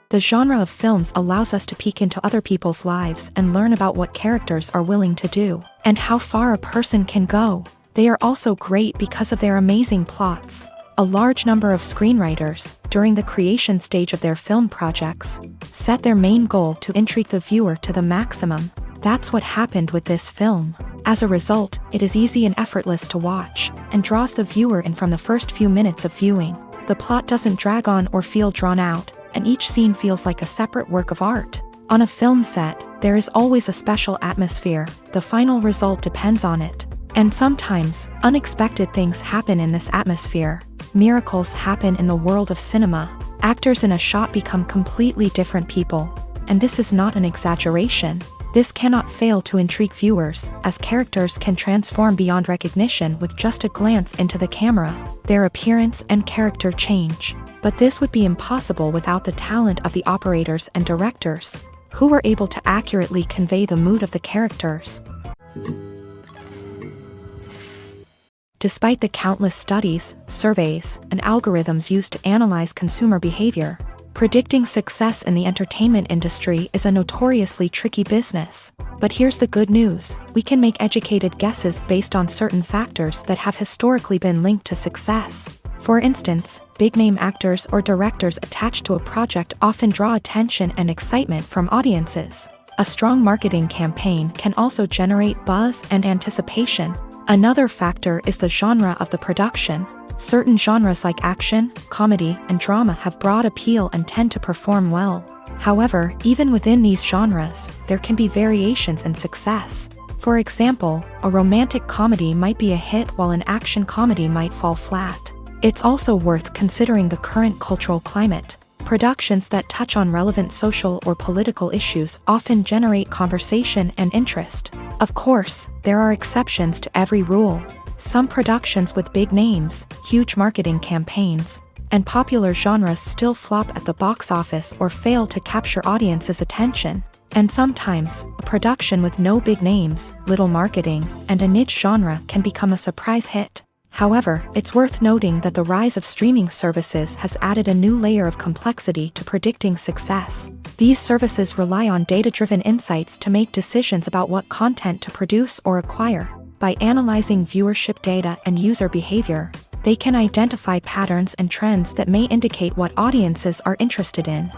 The genre of films allows us to peek into other people's lives and learn about what characters are willing to do, and how far a person can go. They are also great because of their amazing plots. A large number of screenwriters, during the creation stage of their film projects, set their main goal to intrigue the viewer to the maximum. That's what happened with this film. As a result, it is easy and effortless to watch, and draws the viewer in from the first few minutes of viewing. The plot doesn't drag on or feel drawn out, and each scene feels like a separate work of art. On a film set, there is always a special atmosphere. The final result depends on it. And sometimes, unexpected things happen in this atmosphere. Miracles happen in the world of cinema. Actors in a shot become completely different people. And this is not an exaggeration. This cannot fail to intrigue viewers, as characters can transform beyond recognition with just a glance into the camera. Their appearance and character change. But this would be impossible without the talent of the operators and directors, who were able to accurately convey the mood of the characters. Despite the countless studies, surveys, and algorithms used to analyze consumer behavior, predicting success in the entertainment industry is a notoriously tricky business. But here's the good news: we can make educated guesses based on certain factors that have historically been linked to success. For instance, big-name actors or directors attached to a project often draw attention and excitement from audiences. A strong marketing campaign can also generate buzz and anticipation. Another factor is the genre of the production. Certain genres like action, comedy, and drama have broad appeal and tend to perform well. However, even within these genres, there can be variations in success. For example, a romantic comedy might be a hit while an action comedy might fall flat. It's also worth considering the current cultural climate. Productions that touch on relevant social or political issues often generate conversation and interest. Of course, there are exceptions to every rule. Some productions with big names, huge marketing campaigns, and popular genres still flop at the box office or fail to capture audiences' attention. And sometimes, a production with no big names, little marketing, and a niche genre can become a surprise hit. However, it's worth noting that the rise of streaming services has added a new layer of complexity to predicting success. These services rely on data-driven insights to make decisions about what content to produce or acquire. By analyzing viewership data and user behavior, they can identify patterns and trends that may indicate what audiences are interested in.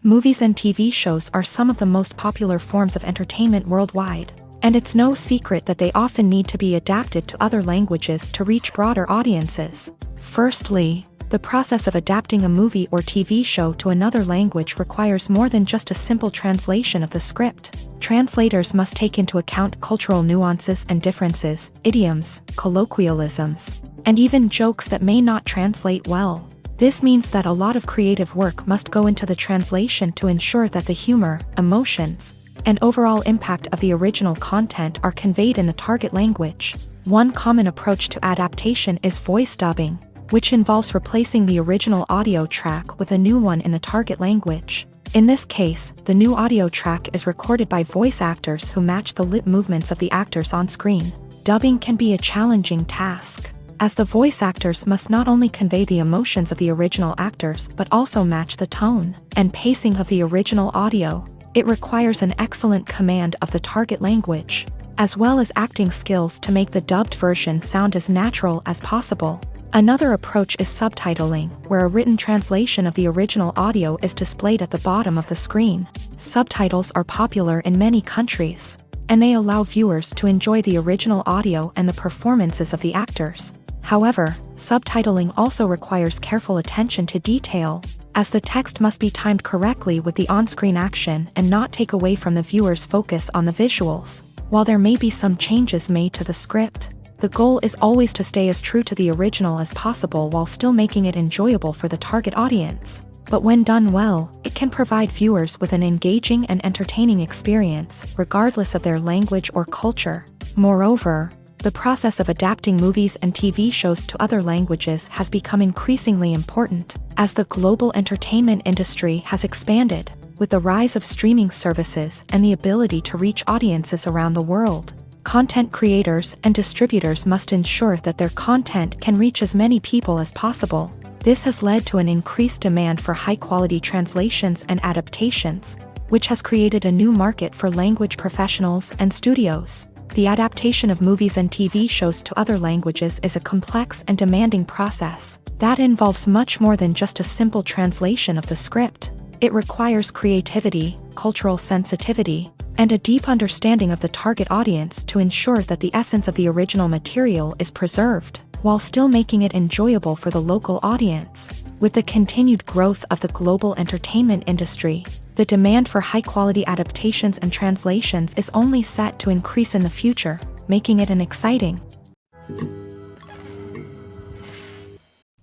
Movies and TV shows are some of the most popular forms of entertainment worldwide. And it's no secret that they often need to be adapted to other languages to reach broader audiences. Firstly, the process of adapting a movie or TV show to another language requires more than just a simple translation of the script. Translators must take into account cultural nuances and differences, idioms, colloquialisms, and even jokes that may not translate well. This means that a lot of creative work must go into the translation to ensure that the humor, emotions, and overall impact of the original content are conveyed in the target language. One common approach to adaptation is voice dubbing, which involves replacing the original audio track with a new one in the target language. In this case, the new audio track is recorded by voice actors who match the lip movements of the actors on screen. Dubbing can be a challenging task, as the voice actors must not only convey the emotions of the original actors but also match the tone and pacing of the original audio. It requires an excellent command of the target language, as well as acting skills to make the dubbed version sound as natural as possible. Another approach is subtitling, where a written translation of the original audio is displayed at the bottom of the screen. Subtitles are popular in many countries, and they allow viewers to enjoy the original audio and the performances of the actors. However, subtitling also requires careful attention to detail, as the text must be timed correctly with the on-screen action and not take away from the viewer's focus on the visuals. While there may be some changes made to the script, the goal is always to stay as true to the original as possible while still making it enjoyable for the target audience. But when done well, it can provide viewers with an engaging and entertaining experience, regardless of their language or culture. Moreover, the process of adapting movies and TV shows to other languages has become increasingly important, as the global entertainment industry has expanded, with the rise of streaming services and the ability to reach audiences around the world. Content creators and distributors must ensure that their content can reach as many people as possible. This has led to an increased demand for high-quality translations and adaptations, which has created a new market for language professionals and studios. The adaptation of movies and TV shows to other languages is a complex and demanding process that involves much more than just a simple translation of the script. It requires creativity, cultural sensitivity, and a deep understanding of the target audience to ensure that the essence of the original material is preserved, while still making it enjoyable for the local audience. With the continued growth of the global entertainment industry, the demand for high-quality adaptations and translations is only set to increase in the future, making it an exciting.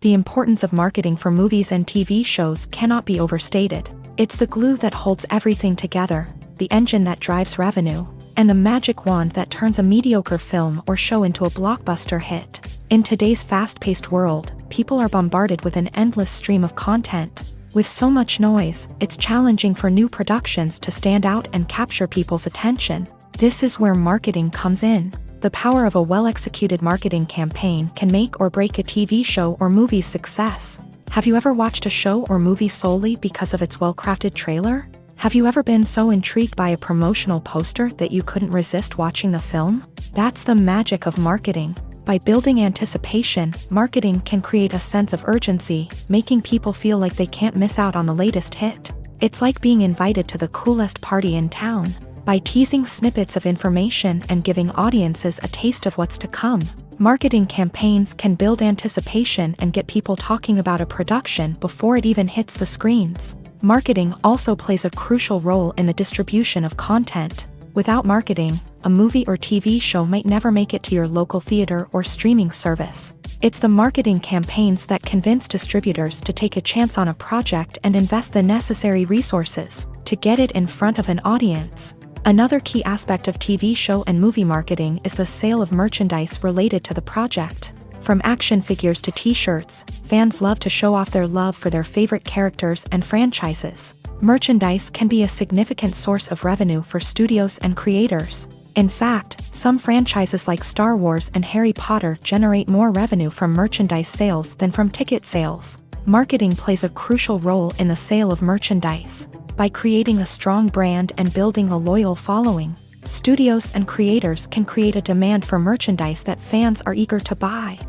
The importance of marketing for movies and TV shows cannot be overstated. It's the glue that holds everything together, the engine that drives revenue, and the magic wand that turns a mediocre film or show into a blockbuster hit. In today's fast-paced world, people are bombarded with an endless stream of content. With so much noise, it's challenging for new productions to stand out and capture people's attention. This is where marketing comes in. The power of a well-executed marketing campaign can make or break a TV show or movie's success. Have you ever watched a show or movie solely because of its well-crafted trailer? Have you ever been so intrigued by a promotional poster that you couldn't resist watching the film? That's the magic of marketing. By building anticipation, marketing can create a sense of urgency, making people feel like they can't miss out on the latest hit. It's like being invited to the coolest party in town. By teasing snippets of information and giving audiences a taste of what's to come, marketing campaigns can build anticipation and get people talking about a production before it even hits the screens. Marketing also plays a crucial role in the distribution of content. Without marketing, a movie or TV show might never make it to your local theater or streaming service. It's the marketing campaigns that convince distributors to take a chance on a project and invest the necessary resources to get it in front of an audience. Another key aspect of TV show and movie marketing is the sale of merchandise related to the project. From action figures to t-shirts, fans love to show off their love for their favorite characters and franchises. Merchandise can be a significant source of revenue for studios and creators. In fact, some franchises like Star Wars and Harry Potter generate more revenue from merchandise sales than from ticket sales. Marketing plays a crucial role in the sale of merchandise. By creating a strong brand and building a loyal following, studios and creators can create a demand for merchandise that fans are eager to buy.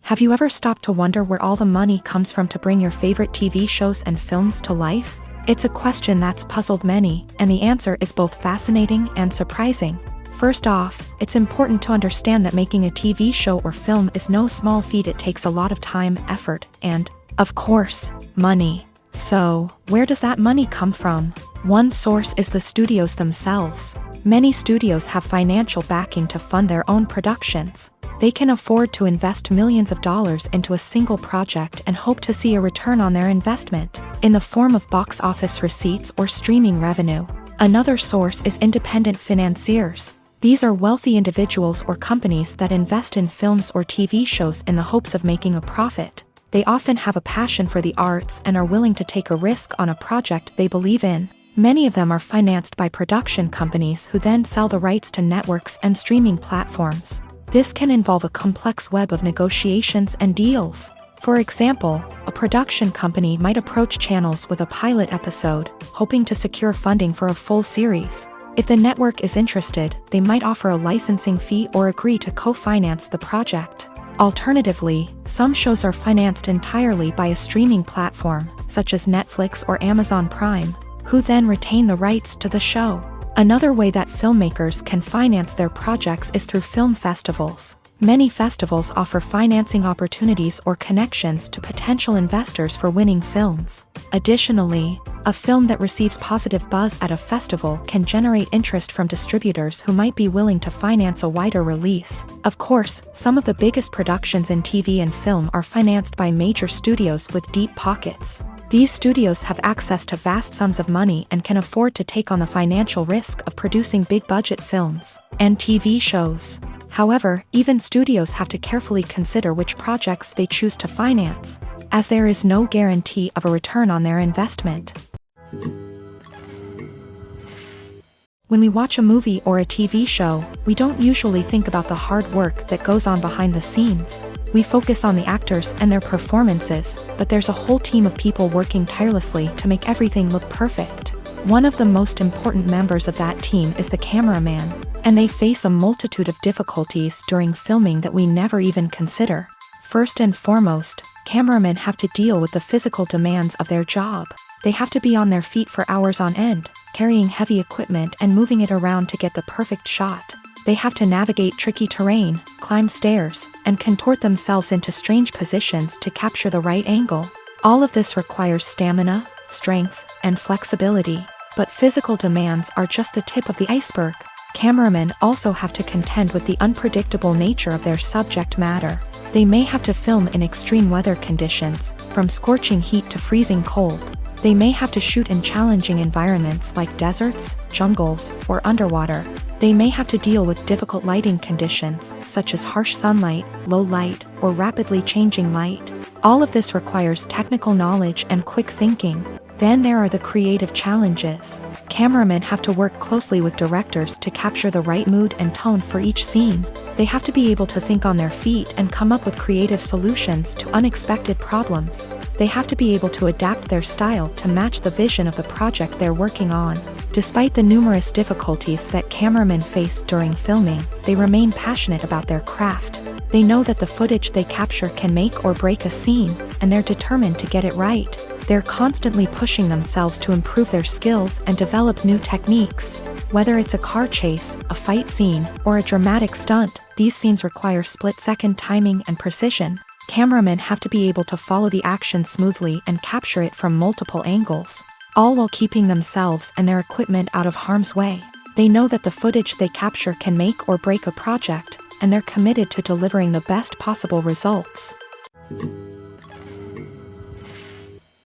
Have you ever stopped to wonder where all the money comes from to bring your favorite TV shows and films to life? It's a question that's puzzled many, and the answer is both fascinating and surprising. First off, it's important to understand that making a TV show or film is no small feat. It takes a lot of time, effort, and, of course, money. So, where does that money come from? One source is the studios themselves. Many studios have financial backing to fund their own productions. They can afford to invest millions of dollars into a single project and hope to see a return on their investment, in the form of box office receipts or streaming revenue. Another source is independent financiers. These are wealthy individuals or companies that invest in films or TV shows in the hopes of making a profit. They often have a passion for the arts and are willing to take a risk on a project they believe in. Many of them are financed by production companies who then sell the rights to networks and streaming platforms. This can involve a complex web of negotiations and deals. For example, a production company might approach channels with a pilot episode, hoping to secure funding for a full series. If the network is interested, they might offer a licensing fee or agree to co-finance the project. Alternatively, some shows are financed entirely by a streaming platform, such as Netflix or Amazon Prime, who then retain the rights to the show. Another way that filmmakers can finance their projects is through film festivals. Many festivals offer financing opportunities or connections to potential investors for winning films. Additionally, a film that receives positive buzz at a festival can generate interest from distributors who might be willing to finance a wider release. Of course, some of the biggest productions in TV and film are financed by major studios with deep pockets. These studios have access to vast sums of money and can afford to take on the financial risk of producing big-budget films and TV shows. However, even studios have to carefully consider which projects they choose to finance, as there is no guarantee of a return on their investment. When we watch a movie or a TV show, we don't usually think about the hard work that goes on behind the scenes. We focus on the actors and their performances, but there's a whole team of people working tirelessly to make everything look perfect. One of the most important members of that team is the cameraman, and they face a multitude of difficulties during filming that we never even consider. First and foremost, cameramen have to deal with the physical demands of their job. They have to be on their feet for hours on end, carrying heavy equipment and moving it around to get the perfect shot. They have to navigate tricky terrain, climb stairs, and contort themselves into strange positions to capture the right angle. All of this requires stamina, strength, and flexibility. But physical demands are just the tip of the iceberg. Cameramen also have to contend with the unpredictable nature of their subject matter. They may have to film in extreme weather conditions, from scorching heat to freezing cold. They may have to shoot in challenging environments like deserts, jungles, or underwater. They may have to deal with difficult lighting conditions, such as harsh sunlight, low light, or rapidly changing light. All of this requires technical knowledge and quick thinking. Then there are the creative challenges. Cameramen have to work closely with directors to capture the right mood and tone for each scene. They have to be able to think on their feet and come up with creative solutions to unexpected problems. They have to be able to adapt their style to match the vision of the project they're working on. Despite the numerous difficulties that cameramen face during filming, they remain passionate about their craft. They know that the footage they capture can make or break a scene, and they're determined to get it right. They're constantly pushing themselves to improve their skills and develop new techniques. Whether it's a car chase, a fight scene, or a dramatic stunt, these scenes require split-second timing and precision. Cameramen have to be able to follow the action smoothly and capture it from multiple angles, all while keeping themselves and their equipment out of harm's way. They know that the footage they capture can make or break a project, and they're committed to delivering the best possible results.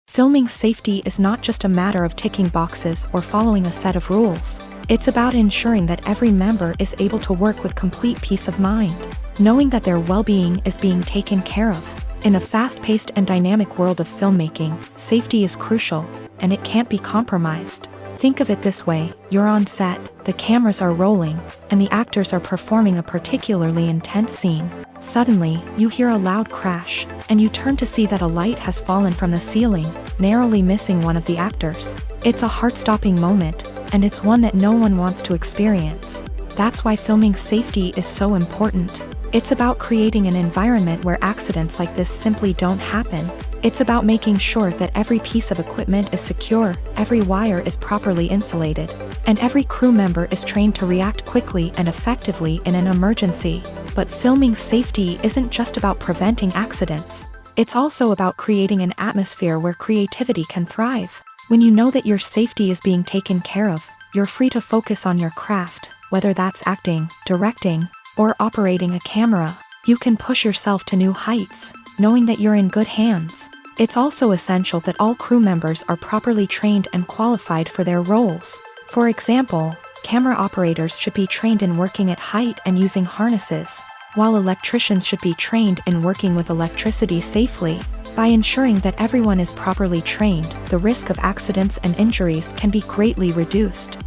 Filming safety is not just a matter of ticking boxes or following a set of rules. It's about ensuring that every member is able to work with complete peace of mind, knowing that their well-being is being taken care of. In a fast-paced and dynamic world of filmmaking, safety is crucial, and it can't be compromised. Think of it this way: you're on set, the cameras are rolling, and the actors are performing a particularly intense scene. Suddenly, you hear a loud crash, and you turn to see that a light has fallen from the ceiling, narrowly missing one of the actors. It's a heart-stopping moment, and it's one that no one wants to experience. That's why filming safety is so important. It's about creating an environment where accidents like this simply don't happen. It's about making sure that every piece of equipment is secure, every wire is properly insulated, and every crew member is trained to react quickly and effectively in an emergency. But filming safety isn't just about preventing accidents. It's also about creating an atmosphere where creativity can thrive. When you know that your safety is being taken care of, you're free to focus on your craft, whether that's acting, directing, or operating a camera. You can push yourself to new heights, knowing that you're in good hands. It's also essential that all crew members are properly trained and qualified for their roles. For example, camera operators should be trained in working at height and using harnesses, while electricians should be trained in working with electricity safely. By ensuring that everyone is properly trained, the risk of accidents and injuries can be greatly reduced.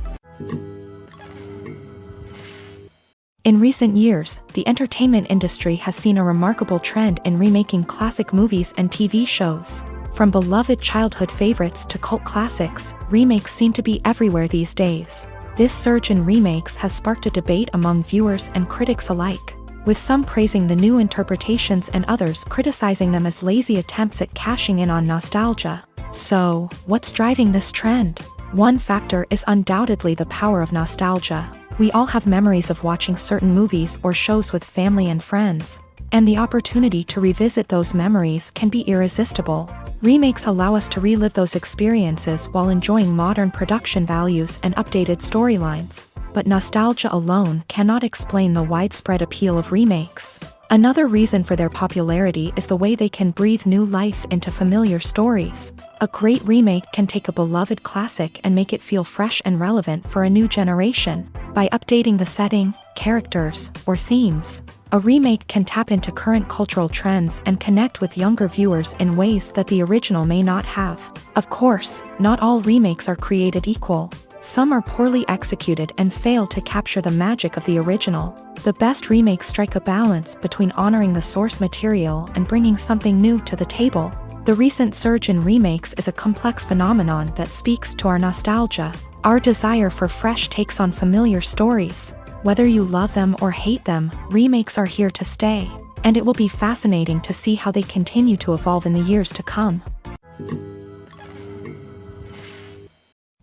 In recent years, the entertainment industry has seen a remarkable trend in remaking classic movies and TV shows. From beloved childhood favorites to cult classics, remakes seem to be everywhere these days. This surge in remakes has sparked a debate among viewers and critics alike, with some praising the new interpretations and others criticizing them as lazy attempts at cashing in on nostalgia. So, what's driving this trend? One factor is undoubtedly the power of nostalgia. We all have memories of watching certain movies or shows with family and friends, and the opportunity to revisit those memories can be irresistible. Remakes allow us to relive those experiences while enjoying modern production values and updated storylines. But nostalgia alone cannot explain the widespread appeal of remakes. Another reason for their popularity is the way they can breathe new life into familiar stories. A great remake can take a beloved classic and make it feel fresh and relevant for a new generation. By updating the setting, characters, or themes, a remake can tap into current cultural trends and connect with younger viewers in ways that the original may not have. Of course, not all remakes are created equal. Some are poorly executed and fail to capture the magic of the original. The best remakes strike a balance between honoring the source material and bringing something new to the table. The recent surge in remakes is a complex phenomenon that speaks to our nostalgia, our desire for fresh takes on familiar stories. Whether you love them or hate them, remakes are here to stay, and it will be fascinating to see how they continue to evolve in the years to come.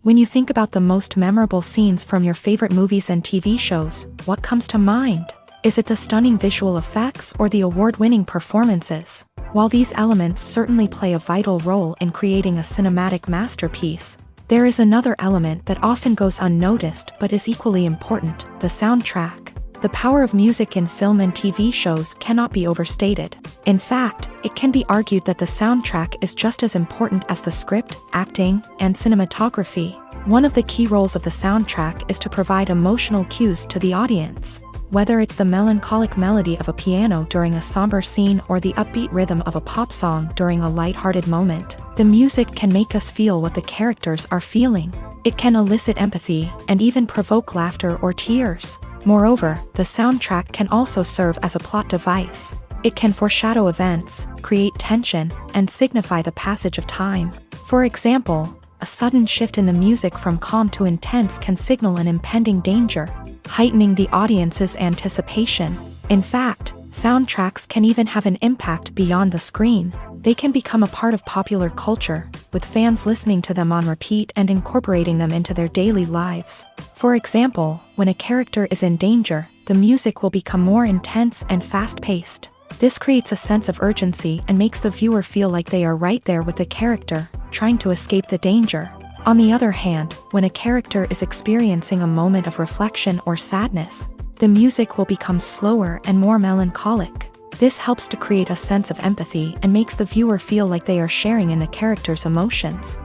When you think about the most memorable scenes from your favorite movies and TV shows, what comes to mind? Is it the stunning visual effects or the award-winning performances? While these elements certainly play a vital role in creating a cinematic masterpiece, there is another element that often goes unnoticed but is equally important: the soundtrack. The power of music in film and TV shows cannot be overstated. In fact, it can be argued that the soundtrack is just as important as the script, acting, and cinematography. One of the key roles of the soundtrack is to provide emotional cues to the audience. Whether it's the melancholic melody of a piano during a somber scene or the upbeat rhythm of a pop song during a lighthearted moment, the music can make us feel what the characters are feeling. It can elicit empathy and even provoke laughter or tears. Moreover, the soundtrack can also serve as a plot device. It can foreshadow events, create tension, and signify the passage of time. For example, a sudden shift in the music from calm to intense can signal an impending danger, heightening the audience's anticipation. In fact, soundtracks can even have an impact beyond the screen. They can become a part of popular culture, with fans listening to them on repeat and incorporating them into their daily lives. For example, when a character is in danger, the music will become more intense and fast-paced. This creates a sense of urgency and makes the viewer feel like they are right there with the character, trying to escape the danger. On the other hand, when a character is experiencing a moment of reflection or sadness, the music will become slower and more melancholic. This helps to create a sense of empathy and makes the viewer feel like they are sharing in the character's emotions.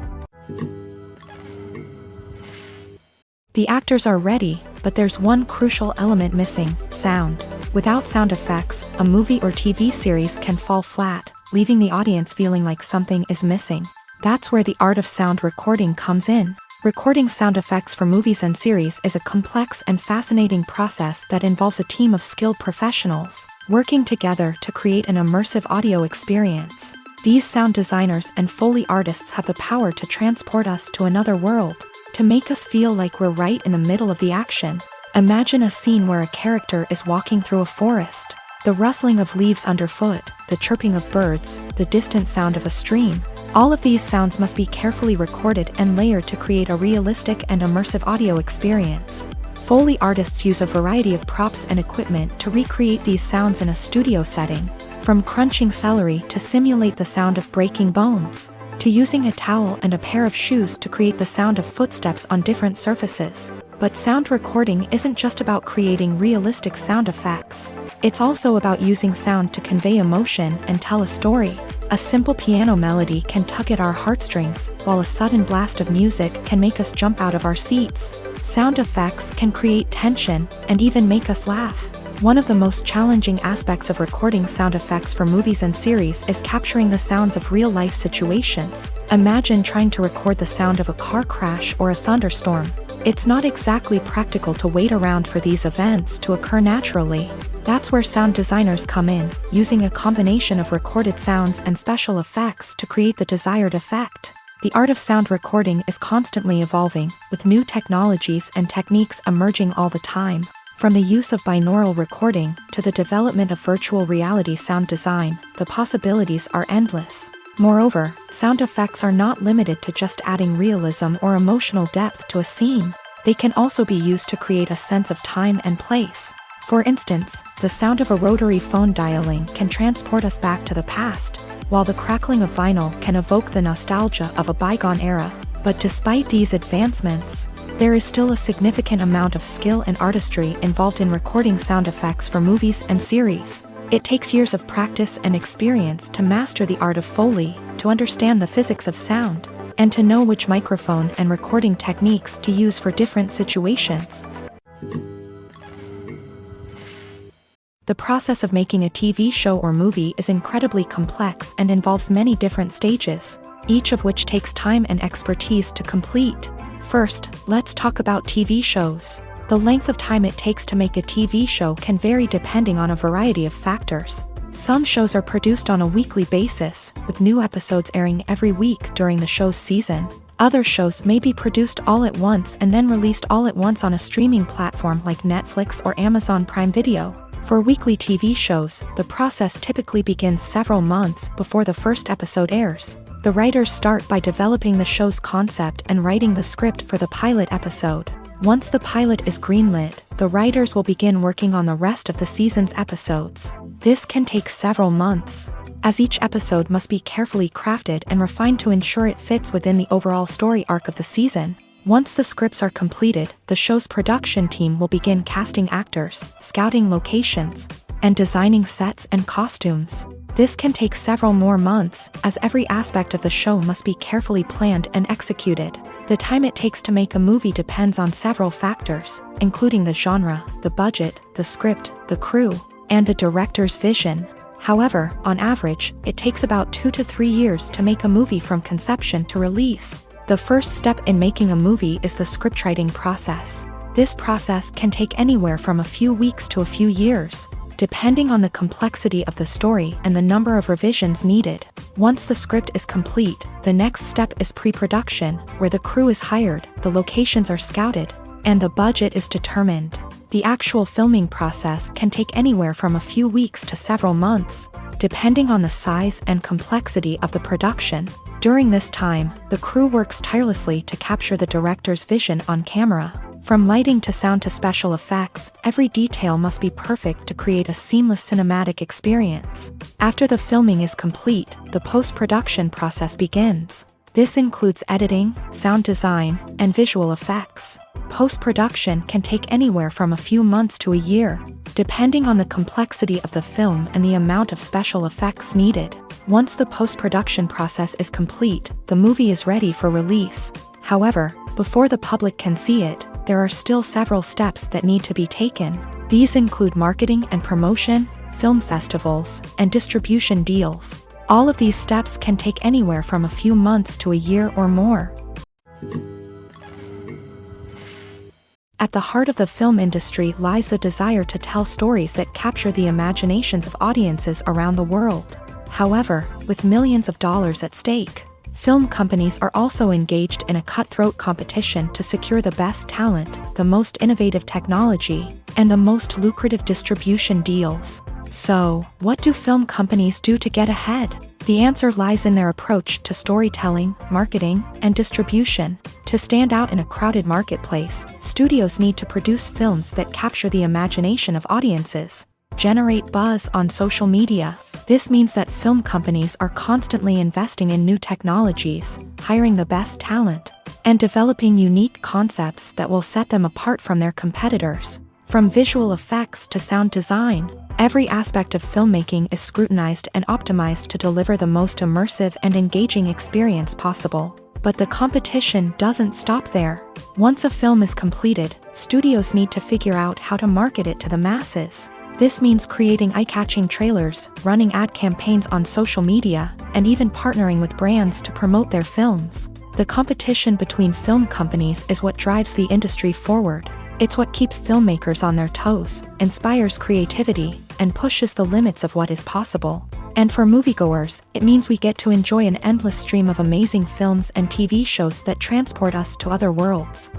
The actors are ready, but there's one crucial element missing: sound. Without sound effects, a movie or TV series can fall flat, leaving the audience feeling like something is missing. That's where the art of sound recording comes in. Recording sound effects for movies and series is a complex and fascinating process that involves a team of skilled professionals working together to create an immersive audio experience. These sound designers and Foley artists have the power to transport us to another world, to make us feel like we're right in the middle of the action. Imagine a scene where a character is walking through a forest. The rustling of leaves underfoot, the chirping of birds, the distant sound of a stream. All of these sounds must be carefully recorded and layered to create a realistic and immersive audio experience. Foley artists use a variety of props and equipment to recreate these sounds in a studio setting, from crunching celery to simulate the sound of breaking bones, to using a towel and a pair of shoes to create the sound of footsteps on different surfaces. But sound recording isn't just about creating realistic sound effects. It's also about using sound to convey emotion and tell a story. A simple piano melody can tug at our heartstrings, while a sudden blast of music can make us jump out of our seats. Sound effects can create tension and even make us laugh. One of the most challenging aspects of recording sound effects for movies and series is capturing the sounds of real-life situations. Imagine trying to record the sound of a car crash or a thunderstorm. It's not exactly practical to wait around for these events to occur naturally. That's where sound designers come in, using a combination of recorded sounds and special effects to create the desired effect. The art of sound recording is constantly evolving, with new technologies and techniques emerging all the time. From the use of binaural recording to the development of virtual reality sound design, the possibilities are endless. Moreover, sound effects are not limited to just adding realism or emotional depth to a scene. They can also be used to create a sense of time and place. For instance, the sound of a rotary phone dialing can transport us back to the past, while the crackling of vinyl can evoke the nostalgia of a bygone era. But despite these advancements, there is still a significant amount of skill and artistry involved in recording sound effects for movies and series. It takes years of practice and experience to master the art of Foley, to understand the physics of sound, and to know which microphone and recording techniques to use for different situations. The process of making a TV show or movie is incredibly complex and involves many different stages, each of which takes time and expertise to complete. First, let's talk about TV shows. The length of time it takes to make a TV show can vary depending on a variety of factors. Some shows are produced on a weekly basis, with new episodes airing every week during the show's season. Other shows may be produced all at once and then released all at once on a streaming platform like Netflix or Amazon Prime Video. For weekly TV shows, the process typically begins several months before the first episode airs. The writers start by developing the show's concept and writing the script for the pilot episode. Once the pilot is greenlit, the writers will begin working on the rest of the season's episodes. This can take several months, as each episode must be carefully crafted and refined to ensure it fits within the overall story arc of the season. Once the scripts are completed, the show's production team will begin casting actors, scouting locations, and designing sets and costumes. This can take several more months, as every aspect of the show must be carefully planned and executed. The time it takes to make a movie depends on several factors, including the genre, the budget, the script, the crew, and the director's vision. However, on average, it takes about 2 to 3 years to make a movie from conception to release. The first step in making a movie is the scriptwriting process. This process can take anywhere from a few weeks to a few years, depending on the complexity of the story and the number of revisions needed. Once the script is complete, the next step is pre-production, where the crew is hired, the locations are scouted, and the budget is determined. The actual filming process can take anywhere from a few weeks to several months, depending on the size and complexity of the production. During this time, the crew works tirelessly to capture the director's vision on camera. From lighting to sound to special effects, every detail must be perfect to create a seamless cinematic experience. After the filming is complete, the post-production process begins. This includes editing, sound design, and visual effects. Post-production can take anywhere from a few months to a year, depending on the complexity of the film and the amount of special effects needed. Once the post-production process is complete, the movie is ready for release. However, before the public can see it, there are still several steps that need to be taken. These include marketing and promotion, film festivals, and distribution deals. All of these steps can take anywhere from a few months to a year or more. At the heart of the film industry lies the desire to tell stories that capture the imaginations of audiences around the world. However, with millions of dollars at stake, film companies are also engaged in a cutthroat competition to secure the best talent, the most innovative technology, and the most lucrative distribution deals. So, what do film companies do to get ahead? The answer lies in their approach to storytelling, marketing, and distribution. To stand out in a crowded marketplace, studios need to produce films that capture the imagination of audiences, generate buzz on social media. This means that film companies are constantly investing in new technologies, hiring the best talent, and developing unique concepts that will set them apart from their competitors. From visual effects to sound design, every aspect of filmmaking is scrutinized and optimized to deliver the most immersive and engaging experience possible. But the competition doesn't stop there. Once a film is completed, studios need to figure out how to market it to the masses. This means creating eye-catching trailers, running ad campaigns on social media, and even partnering with brands to promote their films. The competition between film companies is what drives the industry forward. It's what keeps filmmakers on their toes, inspires creativity, and pushes the limits of what is possible. And for moviegoers, it means we get to enjoy an endless stream of amazing films and TV shows that transport us to other worlds.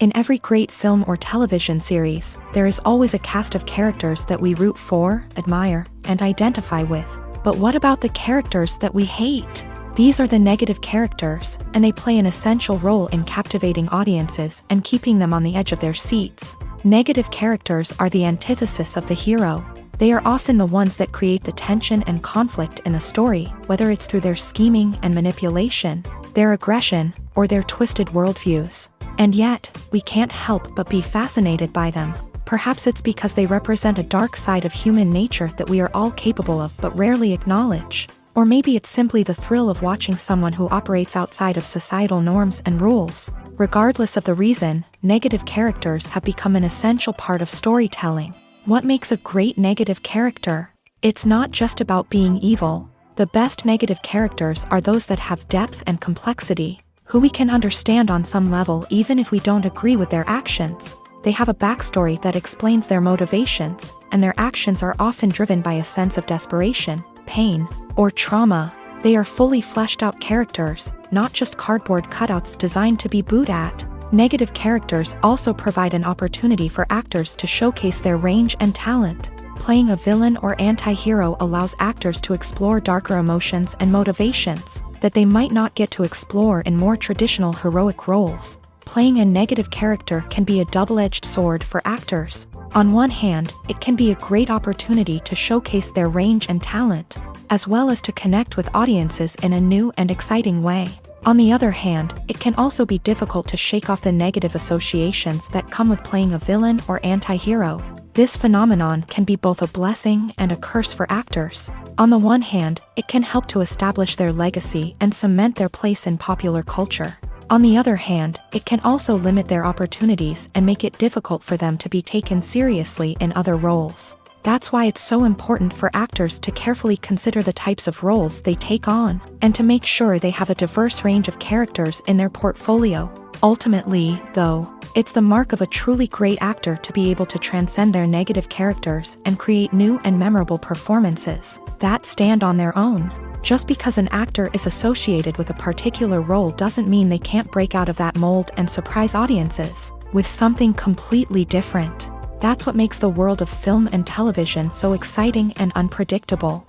In every great film or television series, there is always a cast of characters that we root for, admire, and identify with. But what about the characters that we hate? These are the negative characters, and they play an essential role in captivating audiences and keeping them on the edge of their seats. Negative characters are the antithesis of the hero. They are often the ones that create the tension and conflict in the story, whether it's through their scheming and manipulation, their aggression, or their twisted worldviews. And yet, we can't help but be fascinated by them. Perhaps it's because they represent a dark side of human nature that we are all capable of but rarely acknowledge. Or maybe it's simply the thrill of watching someone who operates outside of societal norms and rules. Regardless of the reason, negative characters have become an essential part of storytelling. What makes a great negative character? It's not just about being evil. The The best negative characters are those that have depth and complexity, who we can understand on some level even if we don't agree with their actions. They have a backstory that explains their motivations, and their actions are often driven by a sense of desperation, pain, or trauma. They are fully fleshed out characters, not just cardboard cutouts designed to be booed at. Negative characters also provide an opportunity for actors to showcase their range and talent. Playing a villain or anti-hero allows actors to explore darker emotions and motivations that they might not get to explore in more traditional heroic roles. Playing a negative character can be a double-edged sword for actors. On one hand, it can be a great opportunity to showcase their range and talent, as well as to connect with audiences in a new and exciting way. On the other hand, it can also be difficult to shake off the negative associations that come with playing a villain or anti-hero. This phenomenon can be both a blessing and a curse for actors. On the one hand, it can help to establish their legacy and cement their place in popular culture. On the other hand, it can also limit their opportunities and make it difficult for them to be taken seriously in other roles. That's why it's so important for actors to carefully consider the types of roles they take on, and to make sure they have a diverse range of characters in their portfolio. Ultimately, though, it's the mark of a truly great actor to be able to transcend their negative characters and create new and memorable performances that stand on their own. Just because an actor is associated with a particular role doesn't mean they can't break out of that mold and surprise audiences with something completely different. That's what makes the world of film and television so exciting and unpredictable.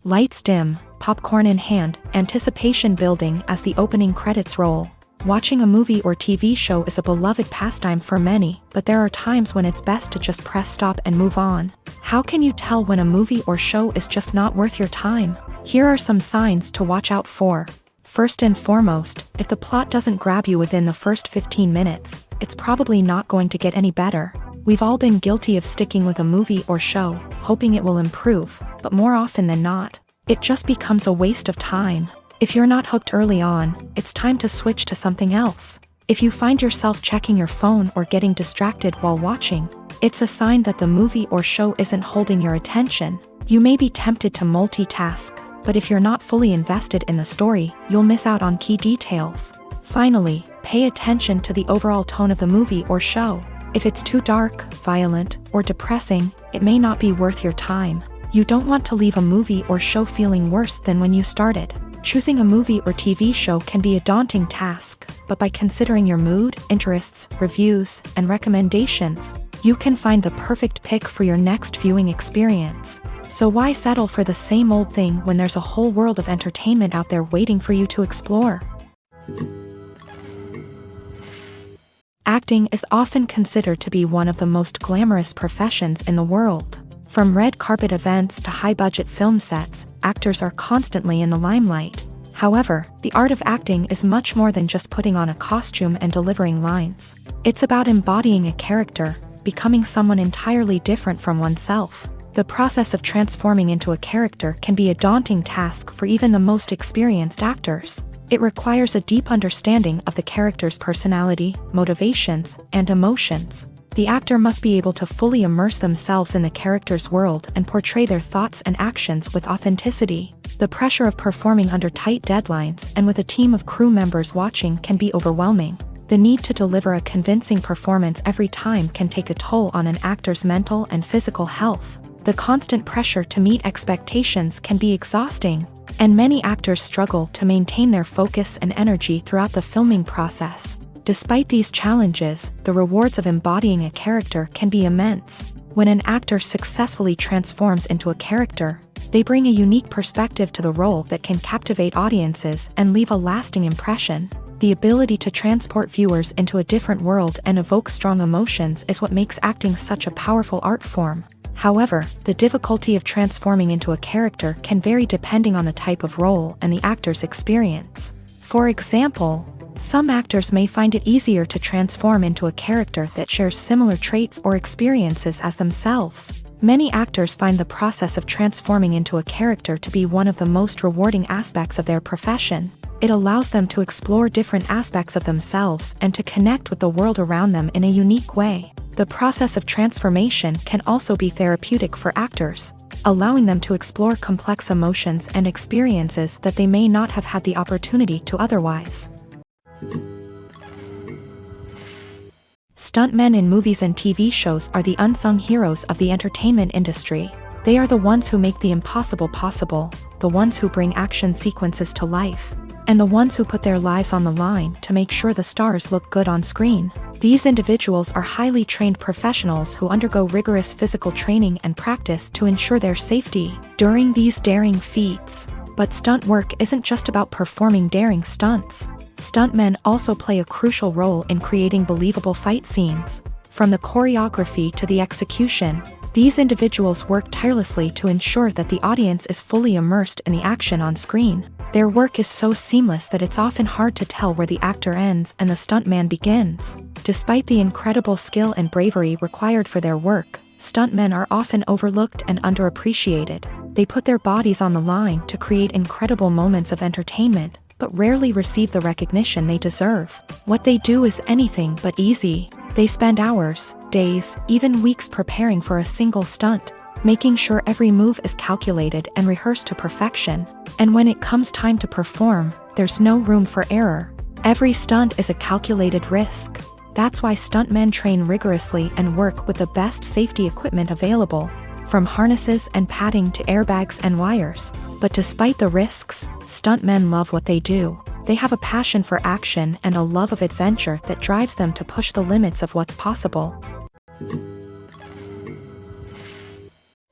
Lights dim, popcorn in hand, anticipation building as the opening credits roll. Watching a movie or TV show is a beloved pastime for many, but there are times when it's best to just press stop and move on. How can you tell when a movie or show is just not worth your time? Here are some signs to watch out for. First and foremost, if the plot doesn't grab you within the first 15 minutes, it's probably not going to get any better. We've all been guilty of sticking with a movie or show, hoping it will improve, but more often than not, it just becomes a waste of time. If you're not hooked early on, it's time to switch to something else. If you find yourself checking your phone or getting distracted while watching, it's a sign that the movie or show isn't holding your attention. You may be tempted to multitask, but if you're not fully invested in the story, you'll miss out on key details. Finally, pay attention to the overall tone of the movie or show. If it's too dark, violent, or depressing, it may not be worth your time. You don't want to leave a movie or show feeling worse than when you started. Choosing a movie or TV show can be a daunting task, but by considering your mood, interests, reviews, and recommendations, you can find the perfect pick for your next viewing experience. So why settle for the same old thing when there's a whole world of entertainment out there waiting for you to explore? Acting is often considered to be one of the most glamorous professions in the world. From red carpet events to high-budget film sets, actors are constantly in the limelight. However, the art of acting is much more than just putting on a costume and delivering lines. It's about embodying a character, becoming someone entirely different from oneself. The process of transforming into a character can be a daunting task for even the most experienced actors. It requires a deep understanding of the character's personality, motivations, and emotions. The actor must be able to fully immerse themselves in the character's world and portray their thoughts and actions with authenticity. The pressure of performing under tight deadlines and with a team of crew members watching can be overwhelming. The need to deliver a convincing performance every time can take a toll on an actor's mental and physical health. The constant pressure to meet expectations can be exhausting, and many actors struggle to maintain their focus and energy throughout the filming process. Despite these challenges, the rewards of embodying a character can be immense. When an actor successfully transforms into a character, they bring a unique perspective to the role that can captivate audiences and leave a lasting impression. The ability to transport viewers into a different world and evoke strong emotions is what makes acting such a powerful art form. However, the difficulty of transforming into a character can vary depending on the type of role and the actor's experience. For example, some actors may find it easier to transform into a character that shares similar traits or experiences as themselves. Many actors find the process of transforming into a character to be one of the most rewarding aspects of their profession. It allows them to explore different aspects of themselves and to connect with the world around them in a unique way. The process of transformation can also be therapeutic for actors. allowing them to explore complex emotions and experiences that they may not have had the opportunity to otherwise. Stuntmen in movies and TV shows are the unsung heroes of the entertainment industry. They are the ones who make the impossible possible, the ones who bring action sequences to life, and the ones who put their lives on the line to make sure the stars look good on screen. These individuals are highly trained professionals who undergo rigorous physical training and practice to ensure their safety during these daring feats. But stunt work isn't just about performing daring stunts. Stuntmen also play a crucial role in creating believable fight scenes. From the choreography to the execution, these individuals work tirelessly to ensure that the audience is fully immersed in the action on screen. Their work is so seamless that it's often hard to tell where the actor ends and the stuntman begins. Despite the incredible skill and bravery required for their work, stuntmen are often overlooked and underappreciated. They put their bodies on the line to create incredible moments of entertainment, but rarely receive the recognition they deserve. What they do is anything but easy. They spend hours, days, even weeks preparing for a single stunt, making sure every move is calculated and rehearsed to perfection. And when it comes time to perform, there's no room for error. Every stunt is a calculated risk. That's why stuntmen train rigorously and work with the best safety equipment available, from harnesses and padding to airbags and wires. But despite the risks, stuntmen love what they do. They have a passion for action and a love of adventure that drives them to push the limits of what's possible.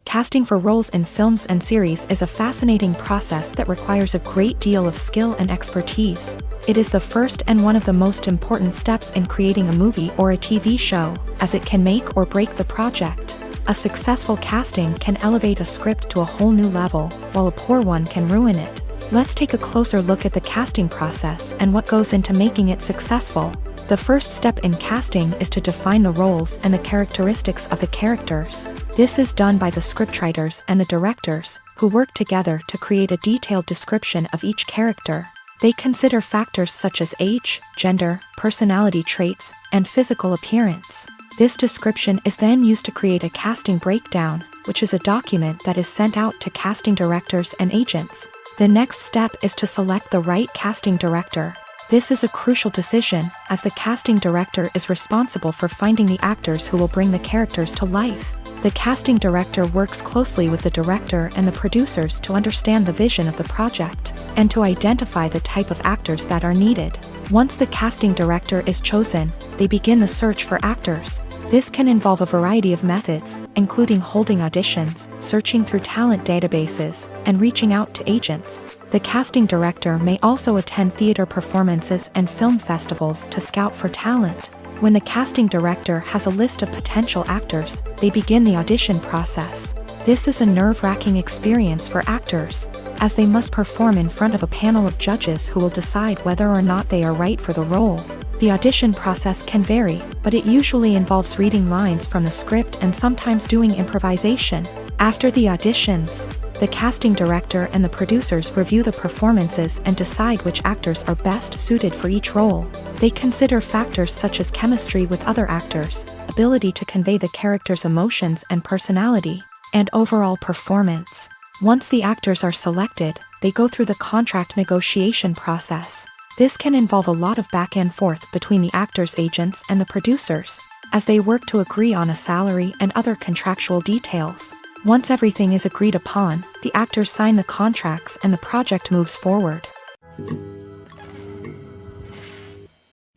Casting for roles in films and series is a fascinating process that requires a great deal of skill and expertise. It is the first and one of the most important steps in creating a movie or a TV show, as it can make or break the project. A successful casting can elevate a script to a whole new level, while a poor one can ruin it. Let's take a closer look at the casting process and what goes into making it successful. The first step in casting is to define the roles and the characteristics of the characters. This is done by the scriptwriters and the directors, who work together to create a detailed description of each character. They consider factors such as age, gender, personality traits, and physical appearance. This description is then used to create a casting breakdown, which is a document that is sent out to casting directors and agents. The next step is to select the right casting director. This is a crucial decision, as the casting director is responsible for finding the actors who will bring the characters to life. The casting director works closely with the director and the producers to understand the vision of the project, and to identify the type of actors that are needed. Once the casting director is chosen, they begin the search for actors. This can involve a variety of methods, including holding auditions, searching through talent databases, and reaching out to agents. The casting director may also attend theater performances and film festivals to scout for talent. When the casting director has a list of potential actors, they begin the audition process. This is a nerve-wracking experience for actors, as they must perform in front of a panel of judges who will decide whether or not they are right for the role. The audition process can vary, but it usually involves reading lines from the script and sometimes doing improvisation. After the auditions, the casting director and the producers review the performances and decide which actors are best suited for each role. They consider factors such as chemistry with other actors, ability to convey the character's emotions and personality, and overall performance. Once the actors are selected, they go through the contract negotiation process. This can involve a lot of back and forth between the actors' agents and the producers, as they work to agree on a salary and other contractual details. Once everything is agreed upon, the actors sign the contracts and the project moves forward.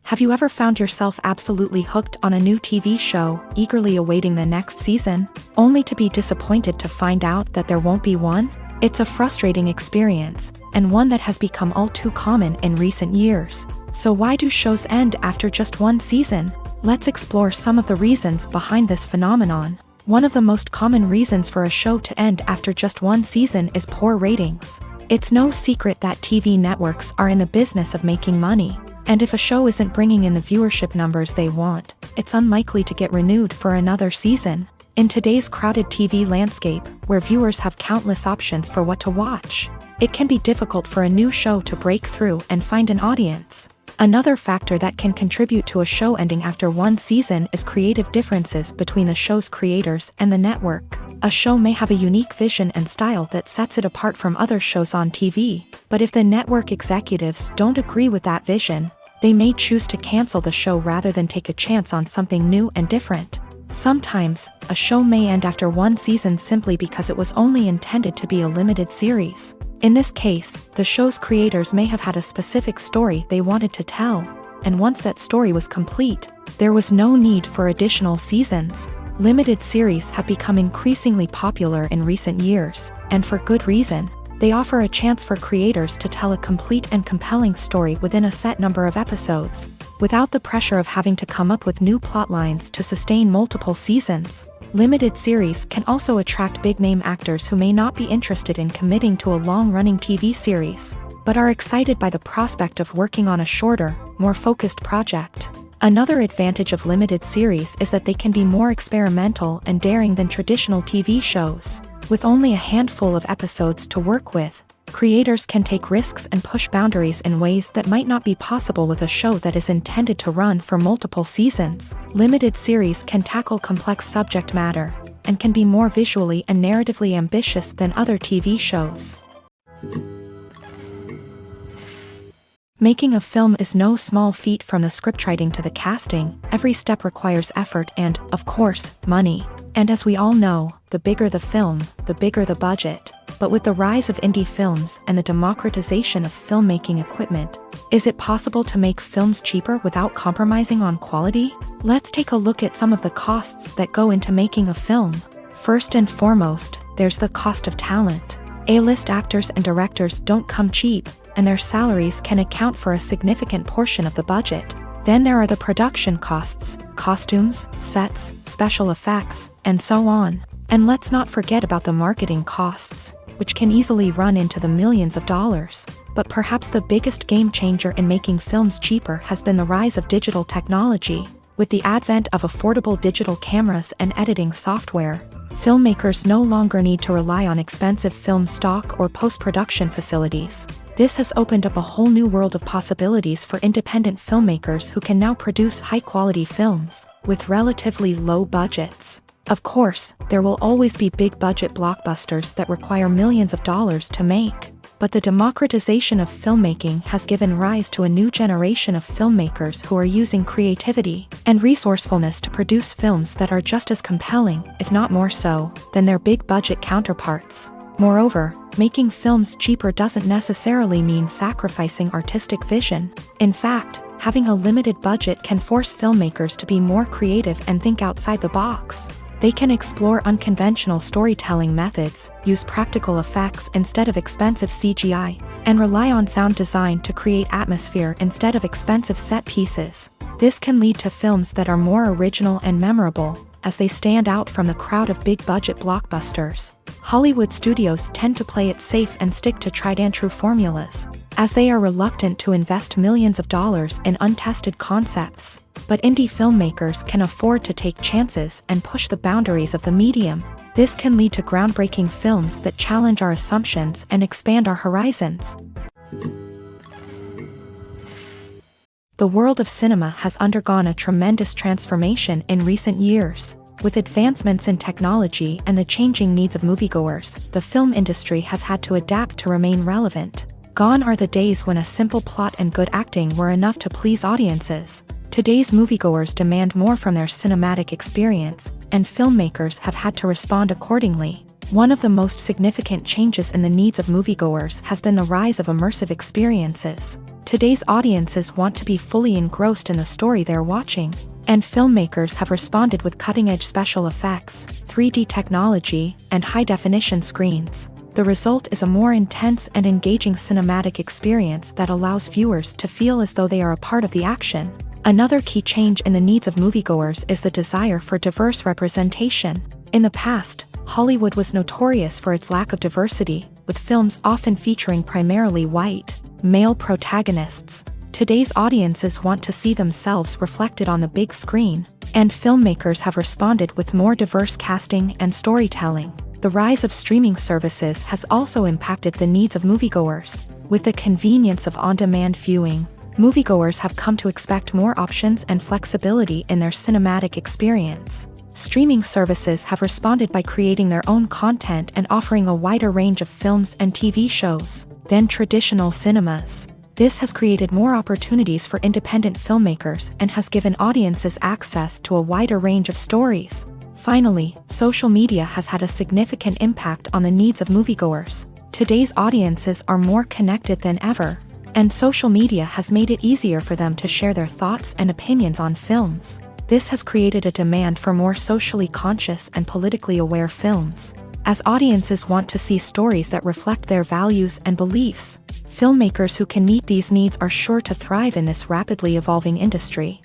Have you ever found yourself absolutely hooked on a new TV show, eagerly awaiting the next season, only to be disappointed to find out that there won't be one? It's a frustrating experience, and one that has become all too common in recent years. So why do shows end after just one season? Let's explore some of the reasons behind this phenomenon. One of the most common reasons for a show to end after just one season is poor ratings. It's no secret that TV networks are in the business of making money, and if a show isn't bringing in the viewership numbers they want, it's unlikely to get renewed for another season. In today's crowded TV landscape, where viewers have countless options for what to watch, it can be difficult for a new show to break through and find an audience. Another factor that can contribute to a show ending after one season is creative differences between the show's creators and the network. A show may have a unique vision and style that sets it apart from other shows on TV, but if the network executives don't agree with that vision, they may choose to cancel the show rather than take a chance on something new and different. Sometimes, a show may end after one season simply because it was only intended to be a limited series. In this case, the show's creators may have had a specific story they wanted to tell, and once that story was complete, there was no need for additional seasons. Limited series have become increasingly popular in recent years, and for good reason. They offer a chance for creators to tell a complete and compelling story within a set number of episodes, without the pressure of having to come up with new plotlines to sustain multiple seasons. Limited series can also attract big-name actors who may not be interested in committing to a long-running TV series, but are excited by the prospect of working on a shorter, more focused project. Another advantage of limited series is that they can be more experimental and daring than traditional TV shows. With only a handful of episodes to work with, creators can take risks and push boundaries in ways that might not be possible with a show that is intended to run for multiple seasons. Limited series can tackle complex subject matter, and can be more visually and narratively ambitious than other TV shows. Making a film is no small feat. From the scriptwriting to the casting, every step requires effort and, of course, money. And as we all know, the bigger the film, the bigger the budget. But with the rise of indie films and the democratization of filmmaking equipment, is it possible to make films cheaper without compromising on quality? Let's take a look at some of the costs that go into making a film. First and foremost, there's the cost of talent. A-list actors and directors don't come cheap, and their salaries can account for a significant portion of the budget. Then there are the production costs, costumes, sets, special effects, and so on. And let's not forget about the marketing costs, which can easily run into the millions of dollars. But perhaps the biggest game changer in making films cheaper has been the rise of digital technology. With the advent of affordable digital cameras and editing software, filmmakers no longer need to rely on expensive film stock or post-production facilities. This has opened up a whole new world of possibilities for independent filmmakers who can now produce high-quality films with relatively low budgets. Of course, there will always be big-budget blockbusters that require millions of dollars to make. But the democratization of filmmaking has given rise to a new generation of filmmakers who are using creativity and resourcefulness to produce films that are just as compelling, if not more so, than their big-budget counterparts. Moreover, making films cheaper doesn't necessarily mean sacrificing artistic vision. In fact, having a limited budget can force filmmakers to be more creative and think outside the box. They can explore unconventional storytelling methods, use practical effects instead of expensive CGI, and rely on sound design to create atmosphere instead of expensive set pieces. This can lead to films that are more original and memorable, as they stand out from the crowd of big-budget blockbusters. Hollywood studios tend to play it safe and stick to tried-and-true formulas, as they are reluctant to invest millions of dollars in untested concepts. But indie filmmakers can afford to take chances and push the boundaries of the medium. This can lead to groundbreaking films that challenge our assumptions and expand our horizons. The world of cinema has undergone a tremendous transformation in recent years. With advancements in technology and the changing needs of moviegoers, the film industry has had to adapt to remain relevant. Gone are the days when a simple plot and good acting were enough to please audiences. Today's moviegoers demand more from their cinematic experience, and filmmakers have had to respond accordingly. One of the most significant changes in the needs of moviegoers has been the rise of immersive experiences. Today's audiences want to be fully engrossed in the story they're watching, and filmmakers have responded with cutting-edge special effects, 3D technology, and high-definition screens. The result is a more intense and engaging cinematic experience that allows viewers to feel as though they are a part of the action. Another key change in the needs of moviegoers is the desire for diverse representation. In the past, Hollywood was notorious for its lack of diversity, with films often featuring primarily white, male protagonists. Today's audiences want to see themselves reflected on the big screen, and filmmakers have responded with more diverse casting and storytelling. The rise of streaming services has also impacted the needs of moviegoers. With the convenience of on-demand viewing, moviegoers have come to expect more options and flexibility in their cinematic experience. Streaming services have responded by creating their own content and offering a wider range of films and TV shows than traditional cinemas. This has created more opportunities for independent filmmakers and has given audiences access to a wider range of stories. Finally, social media has had a significant impact on the needs of moviegoers. Today's audiences are more connected than ever, and social media has made it easier for them to share their thoughts and opinions on films. This has created a demand for more socially conscious and politically aware films. As audiences want to see stories that reflect their values and beliefs, filmmakers who can meet these needs are sure to thrive in this rapidly evolving industry.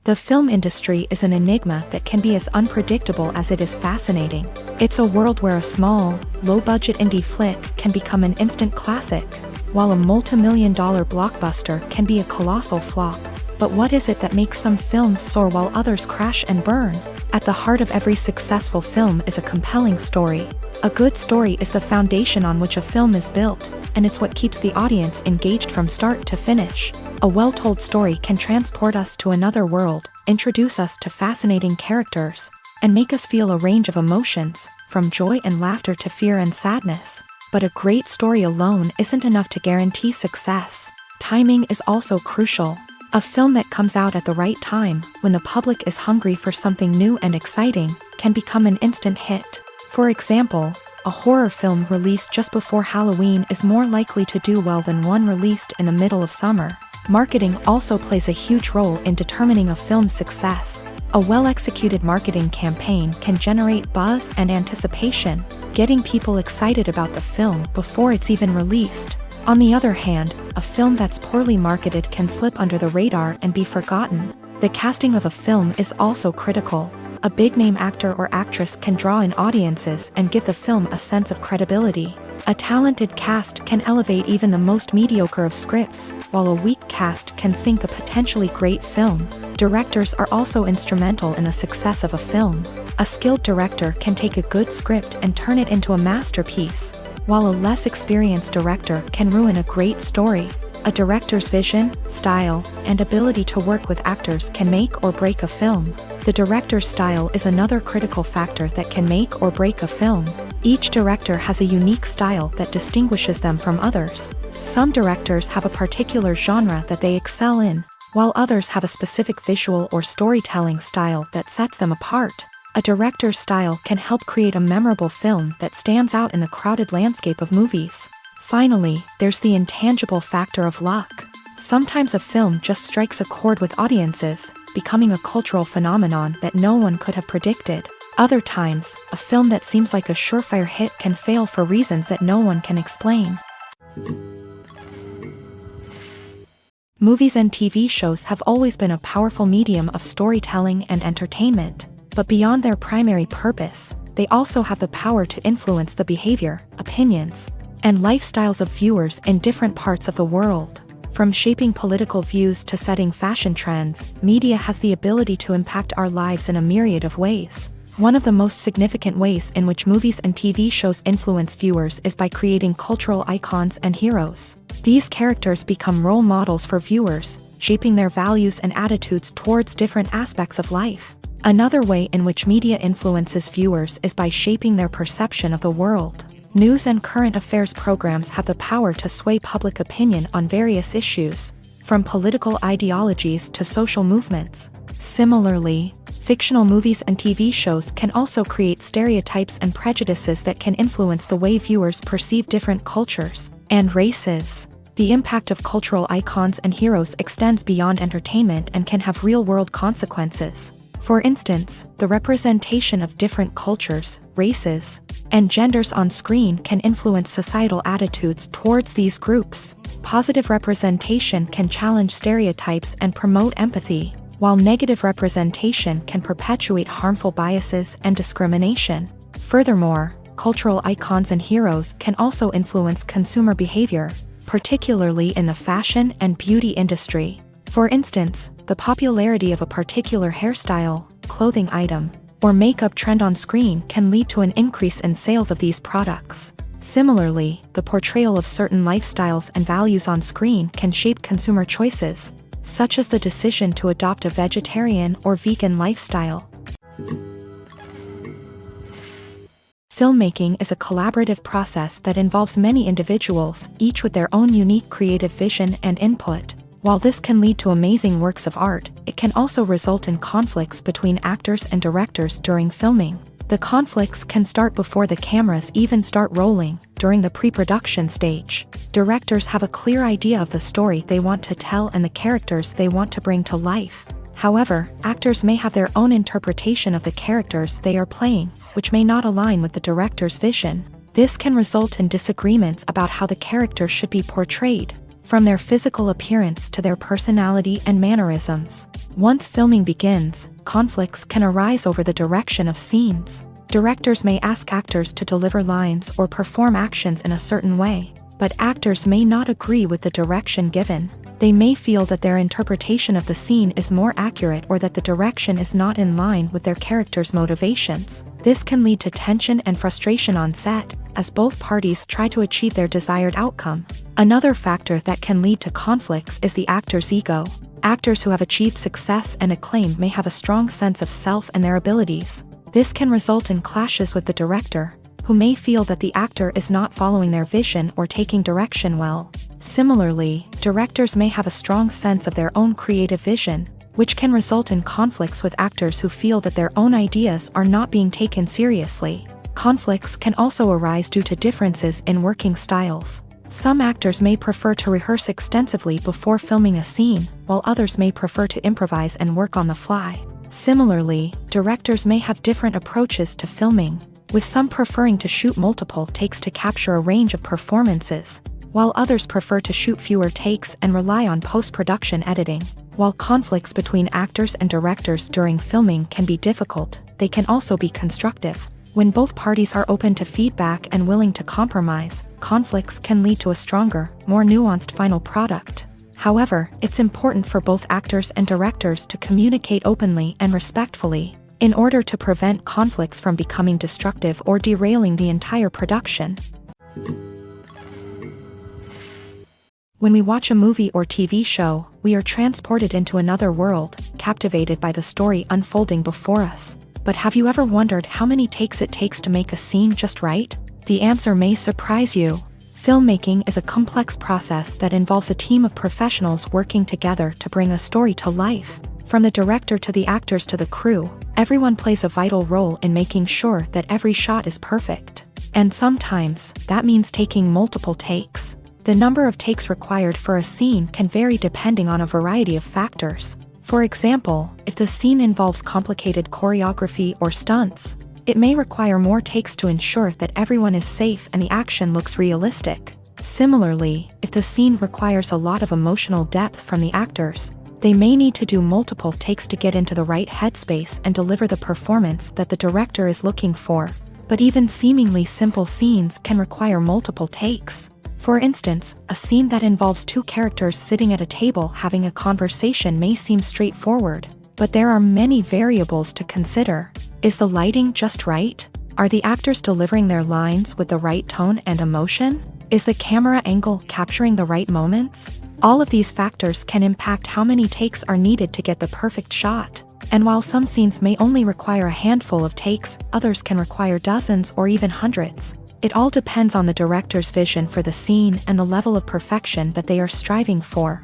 The film industry is an enigma that can be as unpredictable as it is fascinating. It's a world where a small, low-budget indie flick can become an instant classic, while a multi-million-dollar blockbuster can be a colossal flop. But what is it that makes some films soar while others crash and burn? At the heart of every successful film is a compelling story. A good story is the foundation on which a film is built, and it's what keeps the audience engaged from start to finish. A well-told story can transport us to another world, introduce us to fascinating characters, and make us feel a range of emotions, from joy and laughter to fear and sadness. But a great story alone isn't enough to guarantee success. Timing is also crucial. A film that comes out at the right time, when the public is hungry for something new and exciting, can become an instant hit. For example, a horror film released just before Halloween is more likely to do well than one released in the middle of summer. Marketing also plays a huge role in determining a film's success. A well-executed marketing campaign can generate buzz and anticipation, getting people excited about the film before it's even released. On the other hand, a film that's poorly marketed can slip under the radar and be forgotten. The casting of a film is also critical. A big-name actor or actress can draw in audiences and give the film a sense of credibility. A talented cast can elevate even the most mediocre of scripts, while a weak cast can sink a potentially great film. Directors are also instrumental in the success of a film. A skilled director can take a good script and turn it into a masterpiece, while a less experienced director can ruin a great story. A director's vision, style, and ability to work with actors can make or break a film. The director's style is another critical factor that can make or break a film. Each director has a unique style that distinguishes them from others. Some directors have a particular genre that they excel in, while others have a specific visual or storytelling style that sets them apart. A director's style can help create a memorable film that stands out in the crowded landscape of movies. Finally, there's the intangible factor of luck. Sometimes a film just strikes a chord with audiences, becoming a cultural phenomenon that no one could have predicted. Other times, a film that seems like a surefire hit can fail for reasons that no one can explain. Movies and TV shows have always been a powerful medium of storytelling and entertainment, but beyond their primary purpose, they also have the power to influence the behavior, opinions, and lifestyles of viewers in different parts of the world. From shaping political views to setting fashion trends, media has the ability to impact our lives in a myriad of ways. One of the most significant ways in which movies and TV shows influence viewers is by creating cultural icons and heroes. These characters become role models for viewers, shaping their values and attitudes towards different aspects of life. Another way in which media influences viewers is by shaping their perception of the world. News and current affairs programs have the power to sway public opinion on various issues, from political ideologies to social movements. Similarly, fictional movies and TV shows can also create stereotypes and prejudices that can influence the way viewers perceive different cultures and races. The impact of cultural icons and heroes extends beyond entertainment and can have real-world consequences. For instance, the representation of different cultures, races, and genders on screen can influence societal attitudes towards these groups. Positive representation can challenge stereotypes and promote empathy, while negative representation can perpetuate harmful biases and discrimination. Furthermore, cultural icons and heroes can also influence consumer behavior, particularly in the fashion and beauty industry. For instance, the popularity of a particular hairstyle, clothing item, or makeup trend on screen can lead to an increase in sales of these products. Similarly, the portrayal of certain lifestyles and values on screen can shape consumer choices, such as the decision to adopt a vegetarian or vegan lifestyle. Filmmaking is a collaborative process that involves many individuals, each with their own unique creative vision and input. While this can lead to amazing works of art, it can also result in conflicts between actors and directors during filming. The conflicts can start before the cameras even start rolling, during the pre-production stage. Directors have a clear idea of the story they want to tell and the characters they want to bring to life. However, actors may have their own interpretation of the characters they are playing, which may not align with the director's vision. This can result in disagreements about how the character should be portrayed, from their physical appearance to their personality and mannerisms. Once filming begins, conflicts can arise over the direction of scenes. Directors may ask actors to deliver lines or perform actions in a certain way, but actors may not agree with the direction given. They may feel that their interpretation of the scene is more accurate or that the direction is not in line with their character's motivations. This can lead to tension and frustration on set, as both parties try to achieve their desired outcome. Another factor that can lead to conflicts is the actor's ego. Actors who have achieved success and acclaim may have a strong sense of self and their abilities. This can result in clashes with the director, who may feel that the actor is not following their vision or taking direction well. Similarly, directors may have a strong sense of their own creative vision, which can result in conflicts with actors who feel that their own ideas are not being taken seriously. Conflicts can also arise due to differences in working styles. Some actors may prefer to rehearse extensively before filming a scene, while others may prefer to improvise and work on the fly. Similarly, directors may have different approaches to filming, with some preferring to shoot multiple takes to capture a range of performances, while others prefer to shoot fewer takes and rely on post-production editing. While conflicts between actors and directors during filming can be difficult, they can also be constructive. When both parties are open to feedback and willing to compromise, conflicts can lead to a stronger, more nuanced final product. However, it's important for both actors and directors to communicate openly and respectfully, in order to prevent conflicts from becoming destructive or derailing the entire production. When we watch a movie or TV show, we are transported into another world, captivated by the story unfolding before us. But have you ever wondered how many takes it takes to make a scene just right? The answer may surprise you. Filmmaking is a complex process that involves a team of professionals working together to bring a story to life. From the director to the actors to the crew, everyone plays a vital role in making sure that every shot is perfect. And sometimes, that means taking multiple takes. The number of takes required for a scene can vary depending on a variety of factors. For example, if the scene involves complicated choreography or stunts, it may require more takes to ensure that everyone is safe and the action looks realistic. Similarly, if the scene requires a lot of emotional depth from the actors, they may need to do multiple takes to get into the right headspace and deliver the performance that the director is looking for. But even seemingly simple scenes can require multiple takes. For instance, a scene that involves two characters sitting at a table having a conversation may seem straightforward, but there are many variables to consider. Is the lighting just right? Are the actors delivering their lines with the right tone and emotion? Is the camera angle capturing the right moments? All of these factors can impact how many takes are needed to get the perfect shot. And while some scenes may only require a handful of takes, others can require dozens or even hundreds. It all depends on the director's vision for the scene and the level of perfection that they are striving for.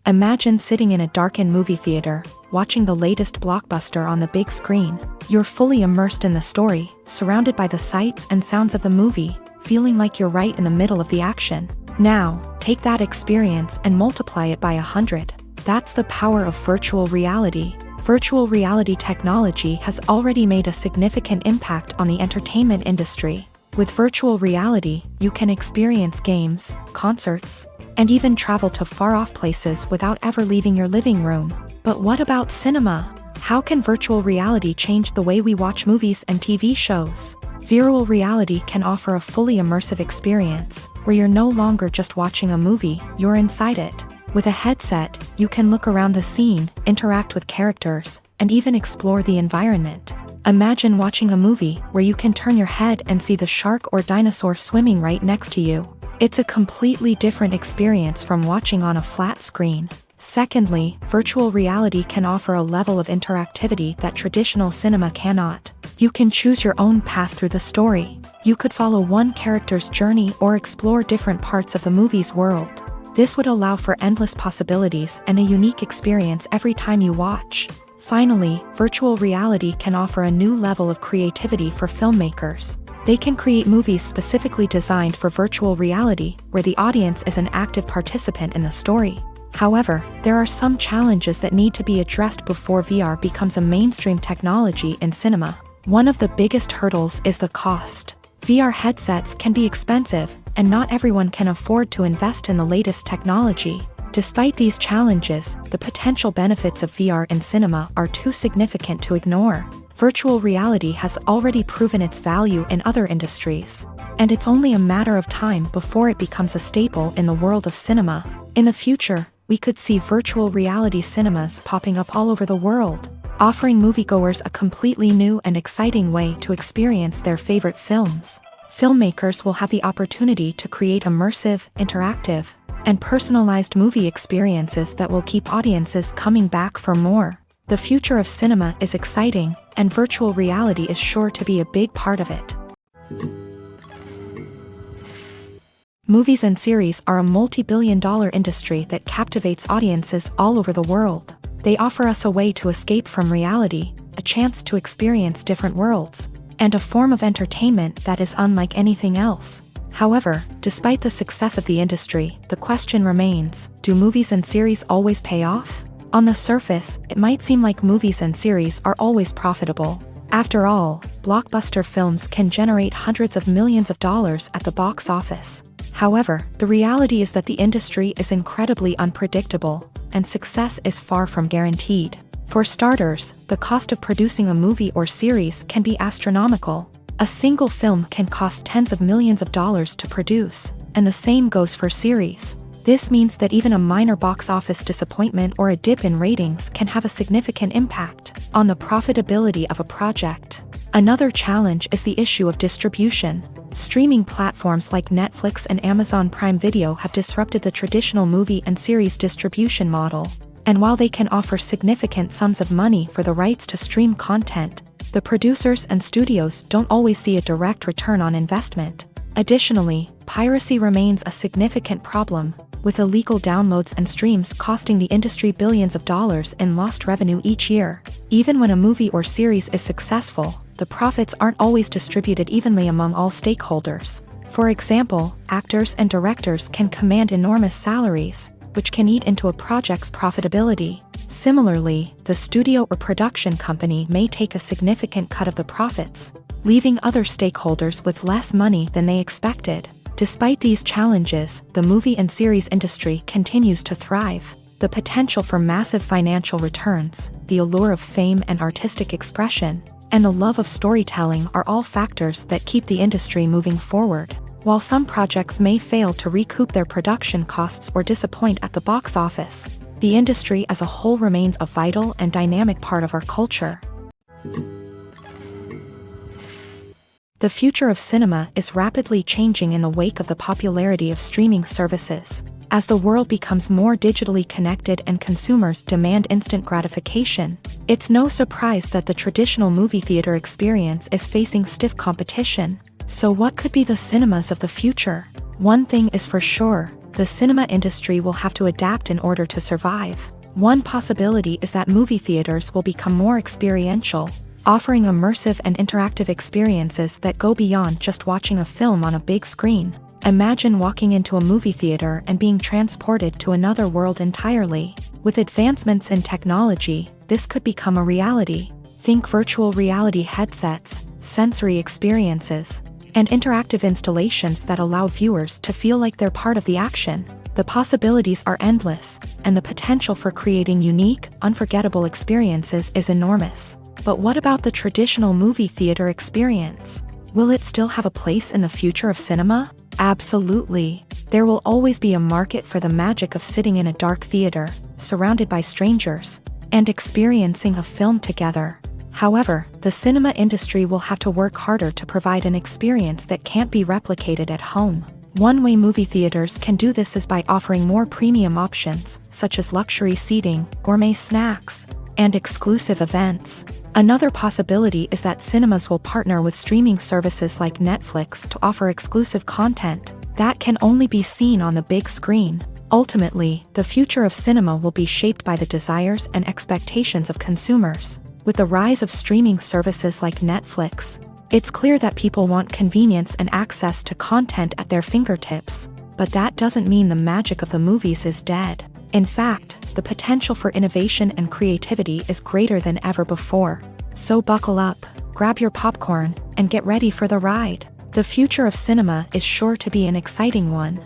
Imagine sitting in a darkened movie theater, watching the latest blockbuster on the big screen. You're fully immersed in the story, surrounded by the sights and sounds of the movie, feeling like you're right in the middle of the action. Now, take that experience and multiply it by 100. That's the power of virtual reality. Virtual reality technology has already made a significant impact on the entertainment industry. With virtual reality, you can experience games, concerts, and even travel to far-off places without ever leaving your living room. But what about cinema? How can virtual reality change the way we watch movies and TV shows? Virtual reality can offer a fully immersive experience, where you're no longer just watching a movie, you're inside it. With a headset, you can look around the scene, interact with characters, and even explore the environment. Imagine watching a movie where you can turn your head and see the shark or dinosaur swimming right next to you. It's a completely different experience from watching on a flat screen. Secondly, virtual reality can offer a level of interactivity that traditional cinema cannot. You can choose your own path through the story. You could follow one character's journey or explore different parts of the movie's world. This would allow for endless possibilities and a unique experience every time you watch. Finally, virtual reality can offer a new level of creativity for filmmakers. They can create movies specifically designed for virtual reality, where the audience is an active participant in the story. However, there are some challenges that need to be addressed before VR becomes a mainstream technology in cinema. One of the biggest hurdles is the cost. VR headsets can be expensive, and not everyone can afford to invest in the latest technology. Despite these challenges, the potential benefits of VR in cinema are too significant to ignore. Virtual reality has already proven its value in other industries, and it's only a matter of time before it becomes a staple in the world of cinema. In the future, we could see virtual reality cinemas popping up all over the world, offering moviegoers a completely new and exciting way to experience their favorite films. Filmmakers will have the opportunity to create immersive, interactive, and personalized movie experiences that will keep audiences coming back for more. The future of cinema is exciting, and virtual reality is sure to be a big part of it. Movies and series are a multi-billion-dollar industry that captivates audiences all over the world. They offer us a way to escape from reality, a chance to experience different worlds, and a form of entertainment that is unlike anything else. However, despite the success of the industry, the question remains, do movies and series always pay off? On the surface, it might seem like movies and series are always profitable. After all, blockbuster films can generate hundreds of millions of dollars at the box office. However, the reality is that the industry is incredibly unpredictable, and success is far from guaranteed. For starters, the cost of producing a movie or series can be astronomical. A single film can cost tens of millions of dollars to produce, and the same goes for series. This means that even a minor box office disappointment or a dip in ratings can have a significant impact on the profitability of a project. Another challenge is the issue of distribution. Streaming platforms like Netflix and Amazon Prime Video have disrupted the traditional movie and series distribution model. And while they can offer significant sums of money for the rights to stream content, the producers and studios don't always see a direct return on investment. Additionally, piracy remains a significant problem, with illegal downloads and streams costing the industry billions of dollars in lost revenue each year. Even when a movie or series is successful, the profits aren't always distributed evenly among all stakeholders. For example, actors and directors can command enormous salaries, which can eat into a project's profitability. Similarly, the studio or production company may take a significant cut of the profits, leaving other stakeholders with less money than they expected. Despite these challenges, the movie and series industry continues to thrive. The potential for massive financial returns, the allure of fame and artistic expression, and the love of storytelling are all factors that keep the industry moving forward. While some projects may fail to recoup their production costs or disappoint at the box office, the industry as a whole remains a vital and dynamic part of our culture. The future of cinema is rapidly changing in the wake of the popularity of streaming services. As the world becomes more digitally connected and consumers demand instant gratification, it's no surprise that the traditional movie theater experience is facing stiff competition. So what could be the cinemas of the future? One thing is for sure, the cinema industry will have to adapt in order to survive. One possibility is that movie theaters will become more experiential, offering immersive and interactive experiences that go beyond just watching a film on a big screen. Imagine walking into a movie theater and being transported to another world entirely. With advancements in technology, this could become a reality. Think virtual reality headsets, sensory experiences, and interactive installations that allow viewers to feel like they're part of the action. The possibilities are endless, and the potential for creating unique, unforgettable experiences is enormous. But what about the traditional movie theater experience? Will it still have a place in the future of cinema? Absolutely. There will always be a market for the magic of sitting in a dark theater, surrounded by strangers, and experiencing a film together. However, the cinema industry will have to work harder to provide an experience that can't be replicated at home. One way movie theaters can do this is by offering more premium options, such as luxury seating, gourmet snacks, and exclusive events. Another possibility is that cinemas will partner with streaming services like Netflix to offer exclusive content that can only be seen on the big screen. Ultimately, the future of cinema will be shaped by the desires and expectations of consumers. With the rise of streaming services like Netflix, it's clear that people want convenience and access to content at their fingertips. But that doesn't mean the magic of the movies is dead. In fact, the potential for innovation and creativity is greater than ever before. So buckle up, grab your popcorn, and get ready for the ride. The future of cinema is sure to be an exciting one.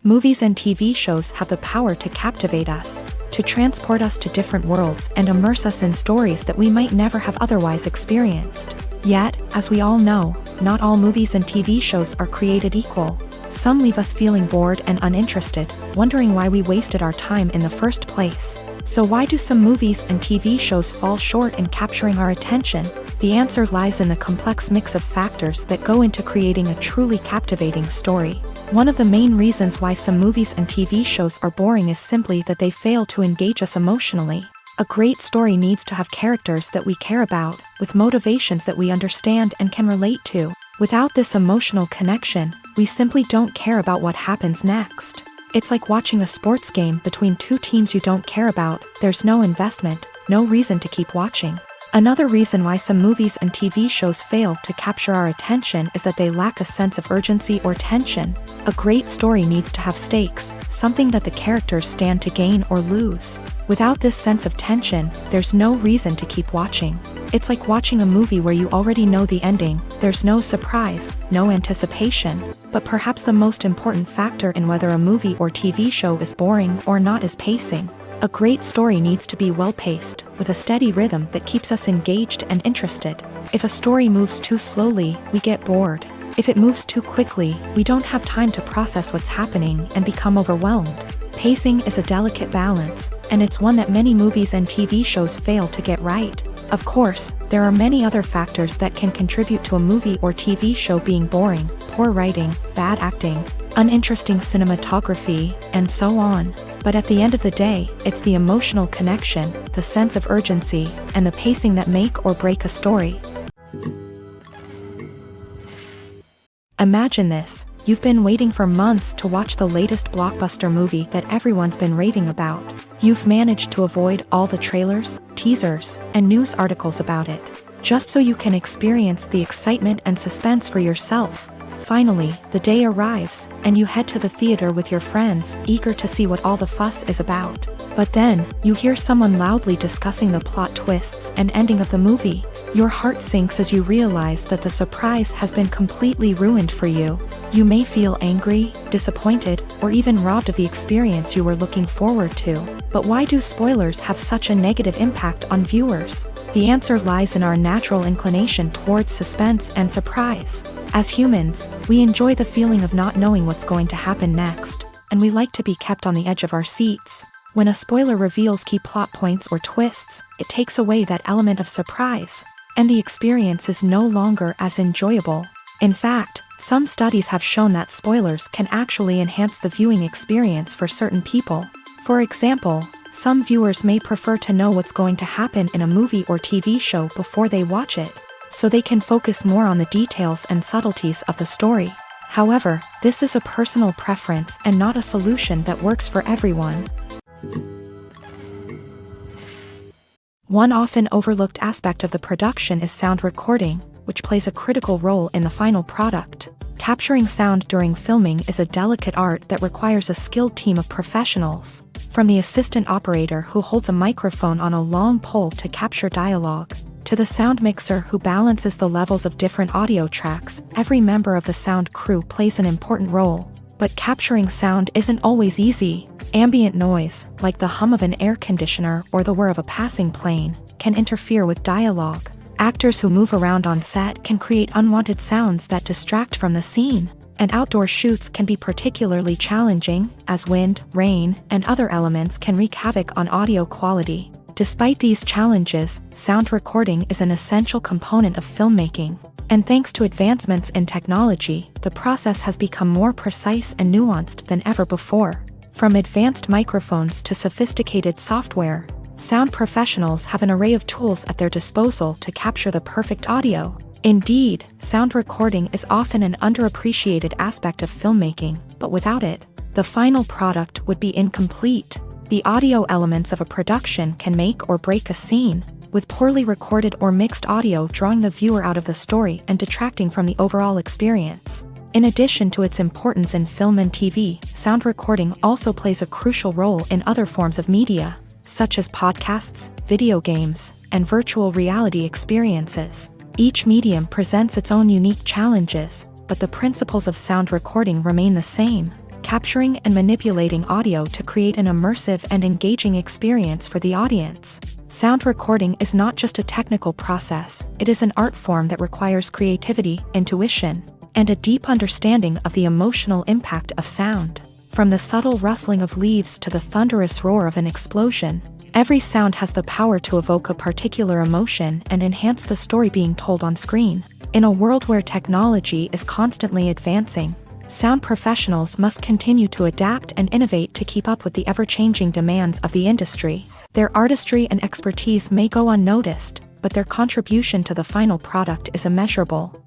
Movies and TV shows have the power to captivate us, to transport us to different worlds and immerse us in stories that we might never have otherwise experienced. Yet, as we all know, not all movies and TV shows are created equal. Some leave us feeling bored and uninterested, wondering why we wasted our time in the first place. So why do some movies and TV shows fall short in capturing our attention? The answer lies in the complex mix of factors that go into creating a truly captivating story. One of the main reasons why some movies and TV shows are boring is simply that they fail to engage us emotionally. A great story needs to have characters that we care about, with motivations that we understand and can relate to. Without this emotional connection, we simply don't care about what happens next. It's like watching a sports game between two teams you don't care about. There's no investment, no reason to keep watching. Another reason why some movies and TV shows fail to capture our attention is that they lack a sense of urgency or tension. A great story needs to have stakes, something that the characters stand to gain or lose. Without this sense of tension, there's no reason to keep watching. It's like watching a movie where you already know the ending. There's no surprise, no anticipation. But perhaps the most important factor in whether a movie or TV show is boring or not is pacing. A great story needs to be well-paced, with a steady rhythm that keeps us engaged and interested. If a story moves too slowly, we get bored. If it moves too quickly, we don't have time to process what's happening and become overwhelmed. Pacing is a delicate balance, and it's one that many movies and TV shows fail to get right. Of course, there are many other factors that can contribute to a movie or TV show being boring: poor writing, bad acting, uninteresting cinematography, and so on. But at the end of the day, it's the emotional connection, the sense of urgency, and the pacing that make or break a story. Imagine this: you've been waiting for months to watch the latest blockbuster movie that everyone's been raving about. You've managed to avoid all the trailers, teasers, and news articles about it, just so you can experience the excitement and suspense for yourself. Finally, the day arrives, and you head to the theater with your friends, eager to see what all the fuss is about. But then, you hear someone loudly discussing the plot twists and ending of the movie. Your heart sinks as you realize that the surprise has been completely ruined for you. You may feel angry, disappointed, or even robbed of the experience you were looking forward to. But why do spoilers have such a negative impact on viewers? The answer lies in our natural inclination towards suspense and surprise. As humans, we enjoy the feeling of not knowing what's going to happen next, and we like to be kept on the edge of our seats. When a spoiler reveals key plot points or twists, it takes away that element of surprise, and the experience is no longer as enjoyable. In fact, some studies have shown that spoilers can actually enhance the viewing experience for certain people. For example, some viewers may prefer to know what's going to happen in a movie or TV show before they watch it, so they can focus more on the details and subtleties of the story. However, this is a personal preference and not a solution that works for everyone. One often overlooked aspect of the production is sound recording, which plays a critical role in the final product. Capturing sound during filming is a delicate art that requires a skilled team of professionals, from the assistant operator who holds a microphone on a long pole to capture dialogue, to the sound mixer who balances the levels of different audio tracks. Every member of the sound crew plays an important role. But capturing sound isn't always easy. Ambient noise, like the hum of an air conditioner or the whir of a passing plane, can interfere with dialogue. Actors who move around on set can create unwanted sounds that distract from the scene. And outdoor shoots can be particularly challenging, as wind, rain, and other elements can wreak havoc on audio quality. Despite these challenges, sound recording is an essential component of filmmaking. And thanks to advancements in technology, the process has become more precise and nuanced than ever before. From advanced microphones to sophisticated software, sound professionals have an array of tools at their disposal to capture the perfect audio. Indeed, sound recording is often an underappreciated aspect of filmmaking, but without it, the final product would be incomplete. The audio elements of a production can make or break a scene, with poorly recorded or mixed audio drawing the viewer out of the story and detracting from the overall experience. In addition to its importance in film and TV, sound recording also plays a crucial role in other forms of media, such as podcasts, video games, and virtual reality experiences. Each medium presents its own unique challenges, but the principles of sound recording remain the same, capturing and manipulating audio to create an immersive and engaging experience for the audience. Sound recording is not just a technical process, it is an art form that requires creativity, intuition, and a deep understanding of the emotional impact of sound. From the subtle rustling of leaves to the thunderous roar of an explosion, every sound has the power to evoke a particular emotion and enhance the story being told on screen. In a world where technology is constantly advancing, sound professionals must continue to adapt and innovate to keep up with the ever-changing demands of the industry. Their artistry and expertise may go unnoticed, but their contribution to the final product is immeasurable.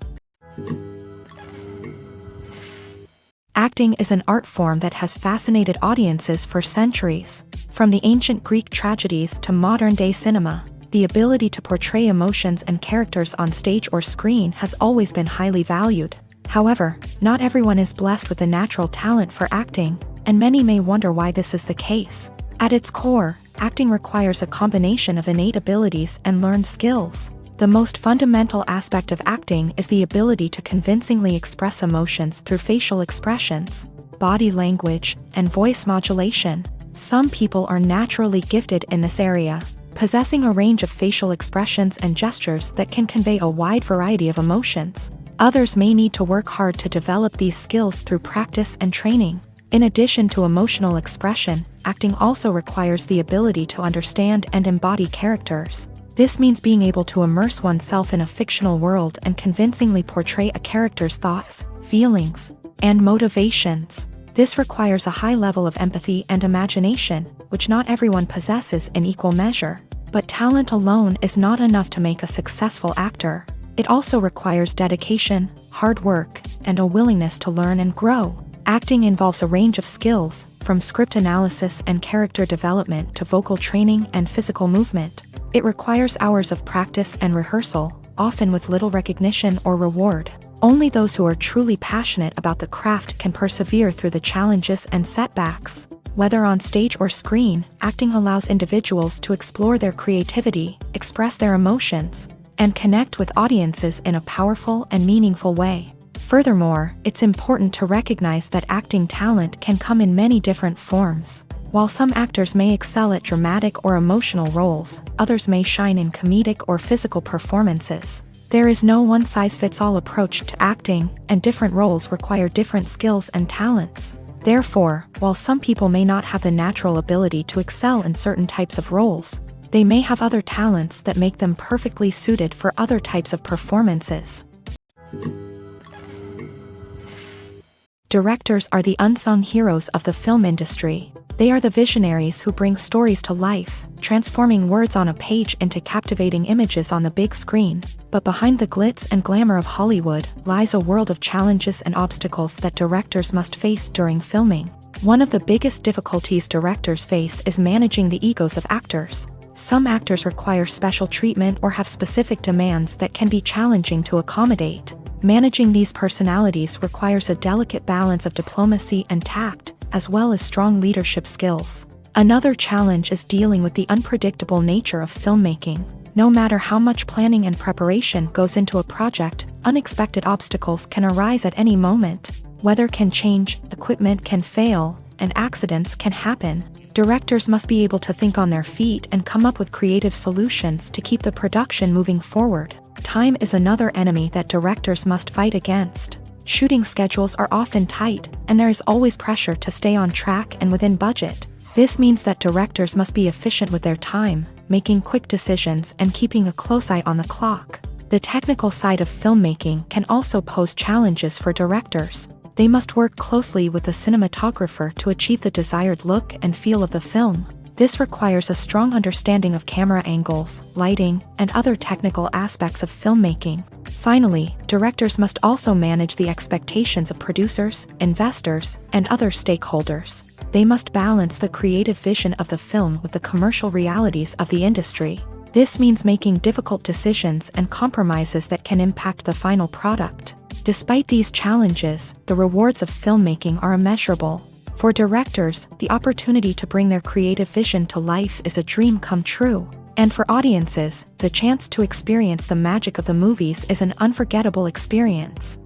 Acting is an art form that has fascinated audiences for centuries. From the ancient Greek tragedies to modern-day cinema, the ability to portray emotions and characters on stage or screen has always been highly valued. However, not everyone is blessed with a natural talent for acting, and many may wonder why this is the case. At its core, acting requires a combination of innate abilities and learned skills. The most fundamental aspect of acting is the ability to convincingly express emotions through facial expressions, body language, and voice modulation. Some people are naturally gifted in this area, possessing a range of facial expressions and gestures that can convey a wide variety of emotions. Others may need to work hard to develop these skills through practice and training. In addition to emotional expression, acting also requires the ability to understand and embody characters. This means being able to immerse oneself in a fictional world and convincingly portray a character's thoughts, feelings, and motivations. This requires a high level of empathy and imagination, which not everyone possesses in equal measure. But talent alone is not enough to make a successful actor. It also requires dedication, hard work, and a willingness to learn and grow. Acting involves a range of skills, from script analysis and character development to vocal training and physical movement. It requires hours of practice and rehearsal, often with little recognition or reward. Only those who are truly passionate about the craft can persevere through the challenges and setbacks. Whether on stage or screen, acting allows individuals to explore their creativity, express their emotions, and connect with audiences in a powerful and meaningful way. Furthermore, it's important to recognize that acting talent can come in many different forms. While some actors may excel at dramatic or emotional roles, others may shine in comedic or physical performances. There is no one-size-fits-all approach to acting, and different roles require different skills and talents. Therefore, while some people may not have the natural ability to excel in certain types of roles, they may have other talents that make them perfectly suited for other types of performances. Directors are the unsung heroes of the film industry. They are the visionaries who bring stories to life, transforming words on a page into captivating images on the big screen. But behind the glitz and glamour of Hollywood lies a world of challenges and obstacles that directors must face during filming. One of the biggest difficulties directors face is managing the egos of actors. Some actors require special treatment or have specific demands that can be challenging to accommodate. Managing these personalities requires a delicate balance of diplomacy and tact, as well as strong leadership skills. Another challenge is dealing with the unpredictable nature of filmmaking. No matter how much planning and preparation goes into a project, unexpected obstacles can arise at any moment. Weather can change, equipment can fail, and accidents can happen. Directors must be able to think on their feet and come up with creative solutions to keep the production moving forward. Time is another enemy that directors must fight against. Shooting schedules are often tight, and there is always pressure to stay on track and within budget. This means that directors must be efficient with their time, making quick decisions and keeping a close eye on the clock. The technical side of filmmaking can also pose challenges for directors. They must work closely with the cinematographer to achieve the desired look and feel of the film. This requires a strong understanding of camera angles, lighting, and other technical aspects of filmmaking. Finally, directors must also manage the expectations of producers, investors, and other stakeholders. They must balance the creative vision of the film with the commercial realities of the industry. This means making difficult decisions and compromises that can impact the final product. Despite these challenges, the rewards of filmmaking are immeasurable. For directors, the opportunity to bring their creative vision to life is a dream come true. And for audiences, the chance to experience the magic of the movies is an unforgettable experience.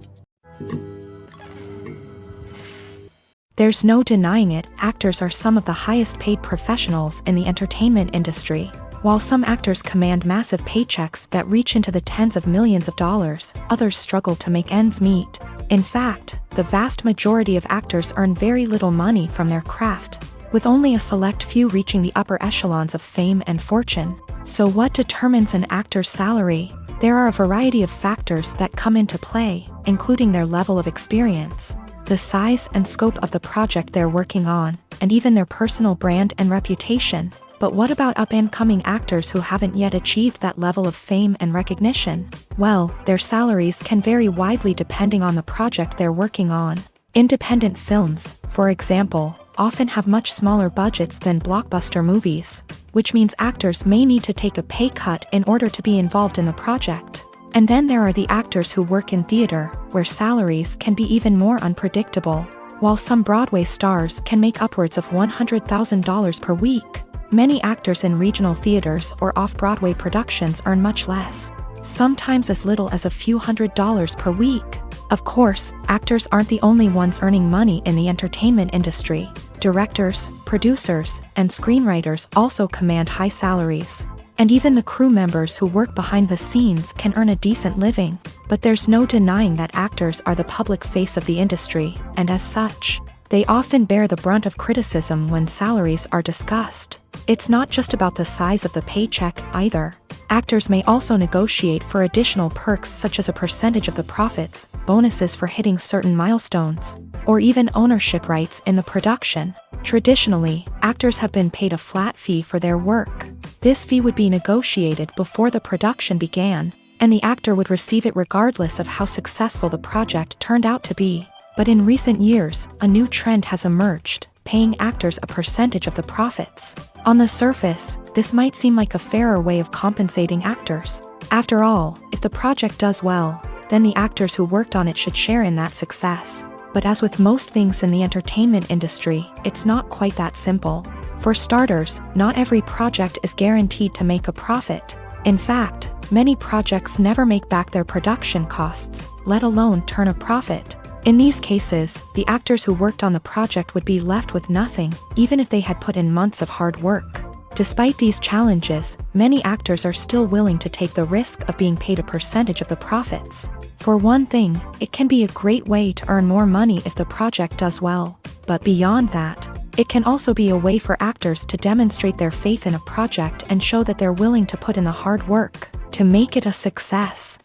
There's no denying it, actors are some of the highest paid professionals in the entertainment industry. While some actors command massive paychecks that reach into the tens of millions of dollars, others struggle to make ends meet. In fact, the vast majority of actors earn very little money from their craft, with only a select few reaching the upper echelons of fame and fortune. So what determines an actor's salary? There are a variety of factors that come into play, including their level of experience, the size and scope of the project they're working on, and even their personal brand and reputation. But what about up-and-coming actors who haven't yet achieved that level of fame and recognition? Well, their salaries can vary widely depending on the project they're working on. Independent films, for example, often have much smaller budgets than blockbuster movies, which means actors may need to take a pay cut in order to be involved in the project. And then there are the actors who work in theater, where salaries can be even more unpredictable. While some Broadway stars can make upwards of $100,000 per week, many actors in regional theaters or off-Broadway productions earn much less, sometimes as little as a few $100s per week. Of course, actors aren't the only ones earning money in the entertainment industry. Directors, producers, and screenwriters also command high salaries. And even the crew members who work behind the scenes can earn a decent living. But there's no denying that actors are the public face of the industry, and as such, they often bear the brunt of criticism when salaries are discussed. It's not just about the size of the paycheck, either. Actors may also negotiate for additional perks such as a percentage of the profits, bonuses for hitting certain milestones, or even ownership rights in the production. Traditionally, actors have been paid a flat fee for their work. This fee would be negotiated before the production began, and the actor would receive it regardless of how successful the project turned out to be. But in recent years, a new trend has emerged, paying actors a percentage of the profits. On the surface, this might seem like a fairer way of compensating actors. After all, if the project does well, then the actors who worked on it should share in that success. But as with most things in the entertainment industry, it's not quite that simple. For starters, not every project is guaranteed to make a profit. In fact, many projects never make back their production costs, let alone turn a profit. In these cases, the actors who worked on the project would be left with nothing, even if they had put in months of hard work. Despite these challenges, many actors are still willing to take the risk of being paid a percentage of the profits. For one thing, it can be a great way to earn more money if the project does well. But beyond that, it can also be a way for actors to demonstrate their faith in a project and show that they're willing to put in the hard work to make it a success.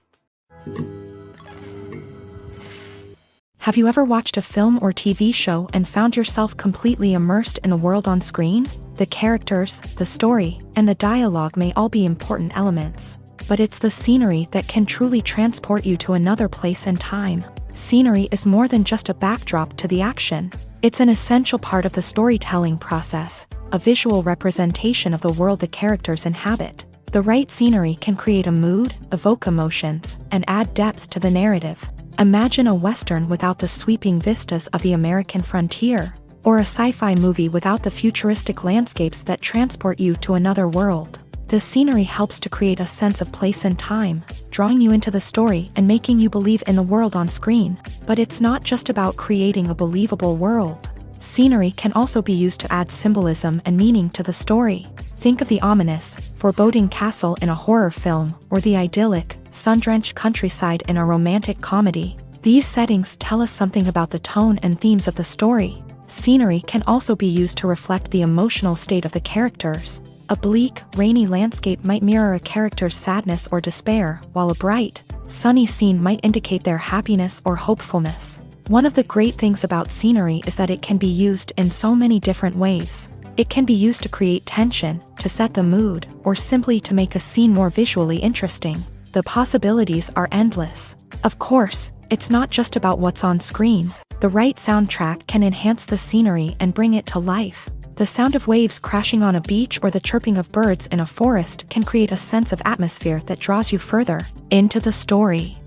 Have you ever watched a film or TV show and found yourself completely immersed in the world on screen? The characters, the story, and the dialogue may all be important elements, but it's the scenery that can truly transport you to another place and time. Scenery is more than just a backdrop to the action. It's an essential part of the storytelling process, a visual representation of the world the characters inhabit. The right scenery can create a mood, evoke emotions, and add depth to the narrative. Imagine a Western without the sweeping vistas of the American frontier, or a sci-fi movie without the futuristic landscapes that transport you to another world. The scenery helps to create a sense of place and time, drawing you into the story and making you believe in the world on screen. But it's not just about creating a believable world. Scenery can also be used to add symbolism and meaning to the story. Think of the ominous, foreboding castle in a horror film, or the idyllic, sun-drenched countryside in a romantic comedy. These settings tell us something about the tone and themes of the story. Scenery can also be used to reflect the emotional state of the characters. A bleak, rainy landscape might mirror a character's sadness or despair, while a bright, sunny scene might indicate their happiness or hopefulness. One of the great things about scenery is that it can be used in so many different ways. It can be used to create tension, to set the mood, or simply to make a scene more visually interesting. The possibilities are endless. Of course, it's not just about what's on screen. The right soundtrack can enhance the scenery and bring it to life. The sound of waves crashing on a beach or the chirping of birds in a forest can create a sense of atmosphere that draws you further into the story.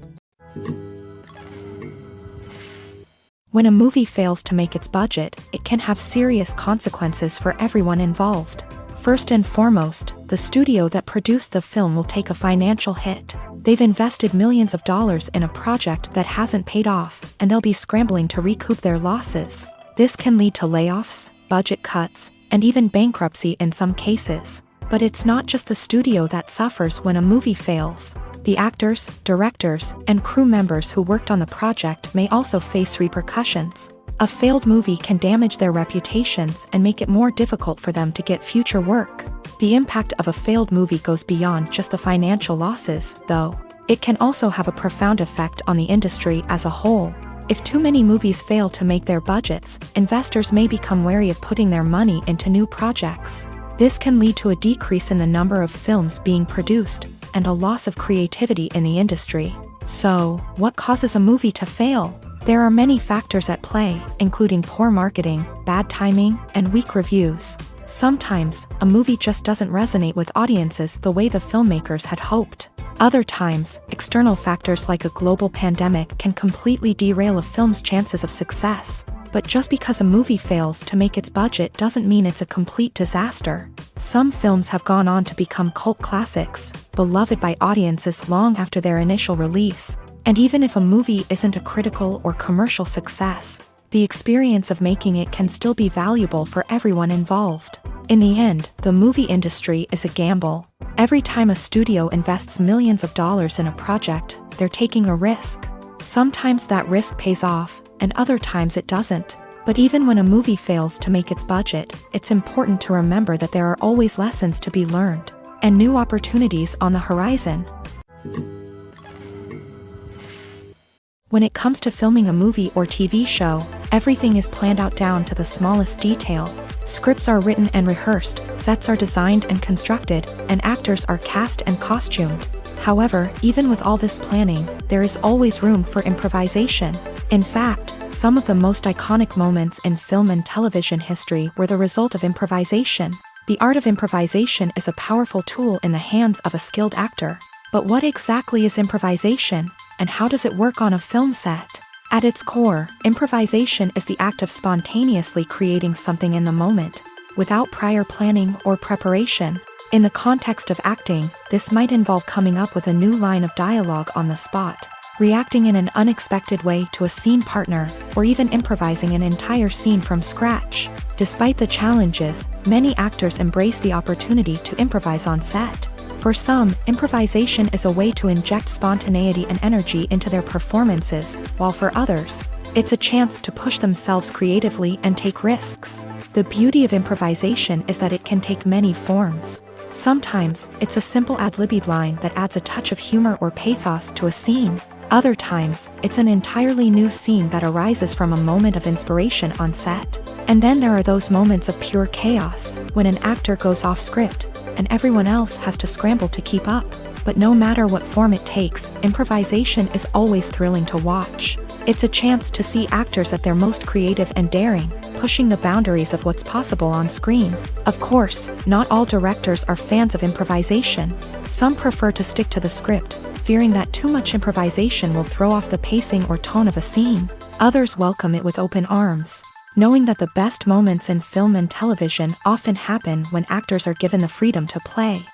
When a movie fails to make its budget, it can have serious consequences for everyone involved. First and foremost, the studio that produced the film will take a financial hit. They've invested millions of dollars in a project that hasn't paid off, and they'll be scrambling to recoup their losses. This can lead to layoffs, budget cuts, and even bankruptcy in some cases. But it's not just the studio that suffers when a movie fails. The actors, directors, and crew members who worked on the project may also face repercussions. A failed movie can damage their reputations and make it more difficult for them to get future work. The impact of a failed movie goes beyond just the financial losses, though. It can also have a profound effect on the industry as a whole. If too many movies fail to make their budgets, investors may become wary of putting their money into new projects. This can lead to a decrease in the number of films being produced, and a loss of creativity in the industry. So, what causes a movie to fail? There are many factors at play, including poor marketing, bad timing, and weak reviews. Sometimes, a movie just doesn't resonate with audiences the way the filmmakers had hoped. Other times, external factors like a global pandemic can completely derail a film's chances of success. But just because a movie fails to make its budget doesn't mean it's a complete disaster. Some films have gone on to become cult classics, beloved by audiences long after their initial release. And even if a movie isn't a critical or commercial success, the experience of making it can still be valuable for everyone involved. In the end, the movie industry is a gamble. Every time a studio invests millions of dollars in a project, they're taking a risk. Sometimes that risk pays off, and other times it doesn't. But even when a movie fails to make its budget, it's important to remember that there are always lessons to be learned, and new opportunities on the horizon. When it comes to filming a movie or TV show, everything is planned out down to the smallest detail. Scripts are written and rehearsed, sets are designed and constructed, and actors are cast and costumed. However, even with all this planning, there is always room for improvisation. In fact, some of the most iconic moments in film and television history were the result of improvisation. The art of improvisation is a powerful tool in the hands of a skilled actor. But what exactly is improvisation, and how does it work on a film set? At its core, improvisation is the act of spontaneously creating something in the moment, without prior planning or preparation. In the context of acting, this might involve coming up with a new line of dialogue on the spot, reacting in an unexpected way to a scene partner, or even improvising an entire scene from scratch. Despite the challenges, many actors embrace the opportunity to improvise on set. For some, improvisation is a way to inject spontaneity and energy into their performances, while for others, it's a chance to push themselves creatively and take risks. The beauty of improvisation is that it can take many forms. Sometimes, it's a simple ad-libbed line that adds a touch of humor or pathos to a scene. Other times, it's an entirely new scene that arises from a moment of inspiration on set. And then there are those moments of pure chaos, when an actor goes off script, and everyone else has to scramble to keep up. But no matter what form it takes, improvisation is always thrilling to watch. It's a chance to see actors at their most creative and daring, pushing the boundaries of what's possible on screen. Of course, not all directors are fans of improvisation. Some prefer to stick to the script, fearing that too much improvisation will throw off the pacing or tone of a scene. Others welcome it with open arms, knowing that the best moments in film and television often happen when actors are given the freedom to play.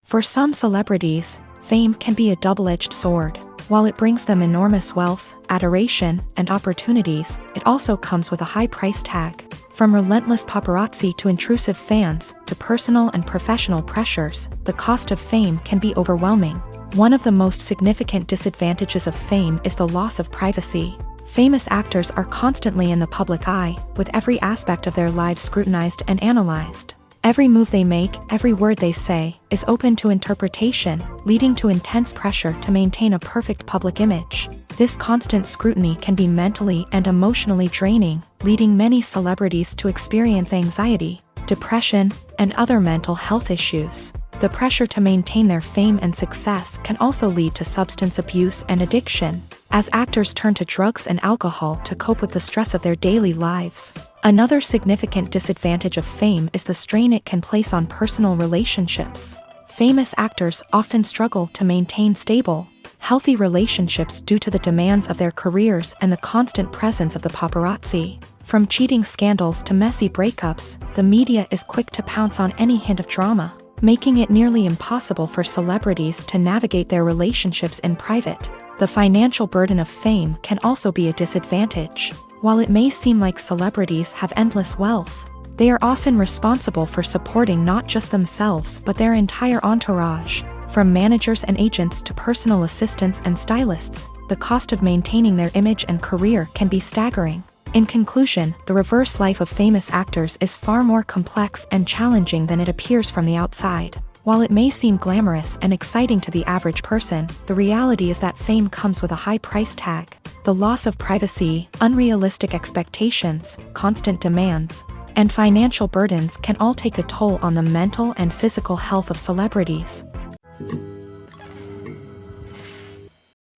For some celebrities, fame can be a double-edged sword. While it brings them enormous wealth, adoration, and opportunities, it also comes with a high price tag. From relentless paparazzi to intrusive fans, to personal and professional pressures, the cost of fame can be overwhelming. One of the most significant disadvantages of fame is the loss of privacy. Famous actors are constantly in the public eye, with every aspect of their lives scrutinized and analyzed. Every move they make, every word they say, is open to interpretation, leading to intense pressure to maintain a perfect public image. This constant scrutiny can be mentally and emotionally draining, leading many celebrities to experience anxiety, depression, and other mental health issues. The pressure to maintain their fame and success can also lead to substance abuse and addiction, as actors turn to drugs and alcohol to cope with the stress of their daily lives. Another significant disadvantage of fame is the strain it can place on personal relationships. Famous actors often struggle to maintain stable, healthy relationships due to the demands of their careers and the constant presence of the paparazzi. From cheating scandals to messy breakups, the media is quick to pounce on any hint of drama, making it nearly impossible for celebrities to navigate their relationships in private. The financial burden of fame can also be a disadvantage. While it may seem like celebrities have endless wealth, they are often responsible for supporting not just themselves but their entire entourage. From managers and agents to personal assistants and stylists, the cost of maintaining their image and career can be staggering. In conclusion, the reverse life of famous actors is far more complex and challenging than it appears from the outside. While it may seem glamorous and exciting to the average person, the reality is that fame comes with a high price tag. The loss of privacy, unrealistic expectations, constant demands, and financial burdens can all take a toll on the mental and physical health of celebrities.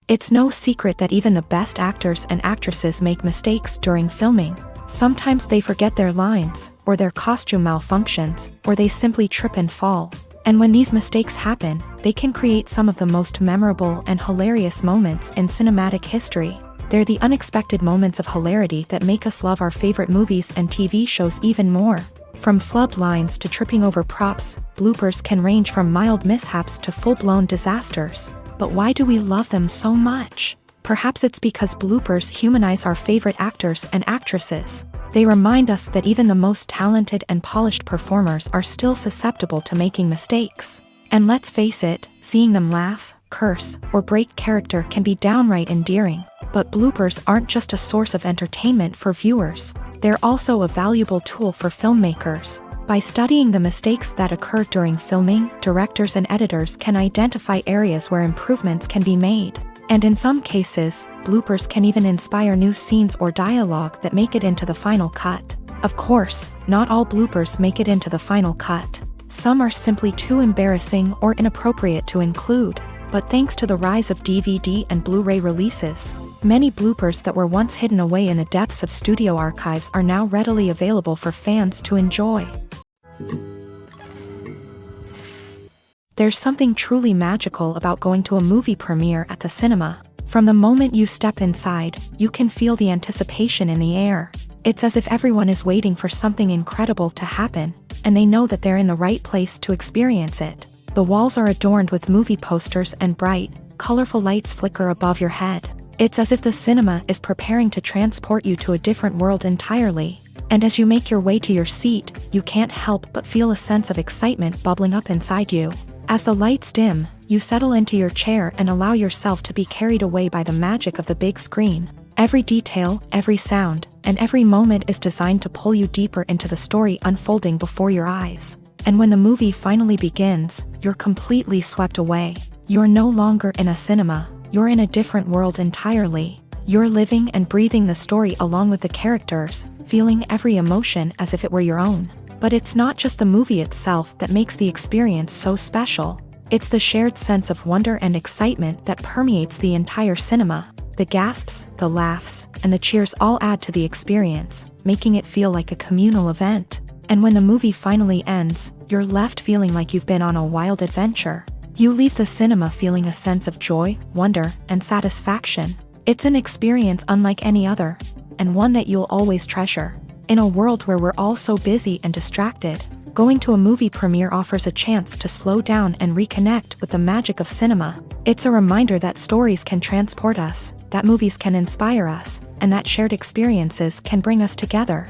It's no secret that even the best actors and actresses make mistakes during filming. Sometimes they forget their lines, or their costume malfunctions, or they simply trip and fall. And when these mistakes happen, they can create some of the most memorable and hilarious moments in cinematic history. They're the unexpected moments of hilarity that make us love our favorite movies and TV shows even more. From flubbed lines to tripping over props, bloopers can range from mild mishaps to full-blown disasters. But why do we love them so much? Perhaps it's because bloopers humanize our favorite actors and actresses. They remind us that even the most talented and polished performers are still susceptible to making mistakes. And let's face it, seeing them laugh, curse, or break character can be downright endearing. But bloopers aren't just a source of entertainment for viewers. They're also a valuable tool for filmmakers. By studying the mistakes that occur during filming, directors and editors can identify areas where improvements can be made. And in some cases, bloopers can even inspire new scenes or dialogue that make it into the final cut. Of course, not all bloopers make it into the final cut. Some are simply too embarrassing or inappropriate to include. But thanks to the rise of DVD and Blu-ray releases, many bloopers that were once hidden away in the depths of studio archives are now readily available for fans to enjoy. There's something truly magical about going to a movie premiere at the cinema. From the moment you step inside, you can feel the anticipation in the air. It's as if everyone is waiting for something incredible to happen, and they know that they're in the right place to experience it. The walls are adorned with movie posters and bright, colorful lights flicker above your head. It's as if the cinema is preparing to transport you to a different world entirely. And as you make your way to your seat, you can't help but feel a sense of excitement bubbling up inside you. As the lights dim, you settle into your chair and allow yourself to be carried away by the magic of the big screen. Every detail, every sound, and every moment is designed to pull you deeper into the story unfolding before your eyes. And when the movie finally begins, you're completely swept away. You're no longer in a cinema, you're in a different world entirely. You're living and breathing the story along with the characters, feeling every emotion as if it were your own. But it's not just the movie itself that makes the experience so special. It's the shared sense of wonder and excitement that permeates the entire cinema. The gasps, the laughs, and the cheers all add to the experience, making it feel like a communal event. And when the movie finally ends, you're left feeling like you've been on a wild adventure. You leave the cinema feeling a sense of joy, wonder, and satisfaction. It's an experience unlike any other, and one that you'll always treasure. In a world where we're all so busy and distracted, going to a movie premiere offers a chance to slow down and reconnect with the magic of cinema. It's a reminder that stories can transport us, that movies can inspire us, and that shared experiences can bring us together.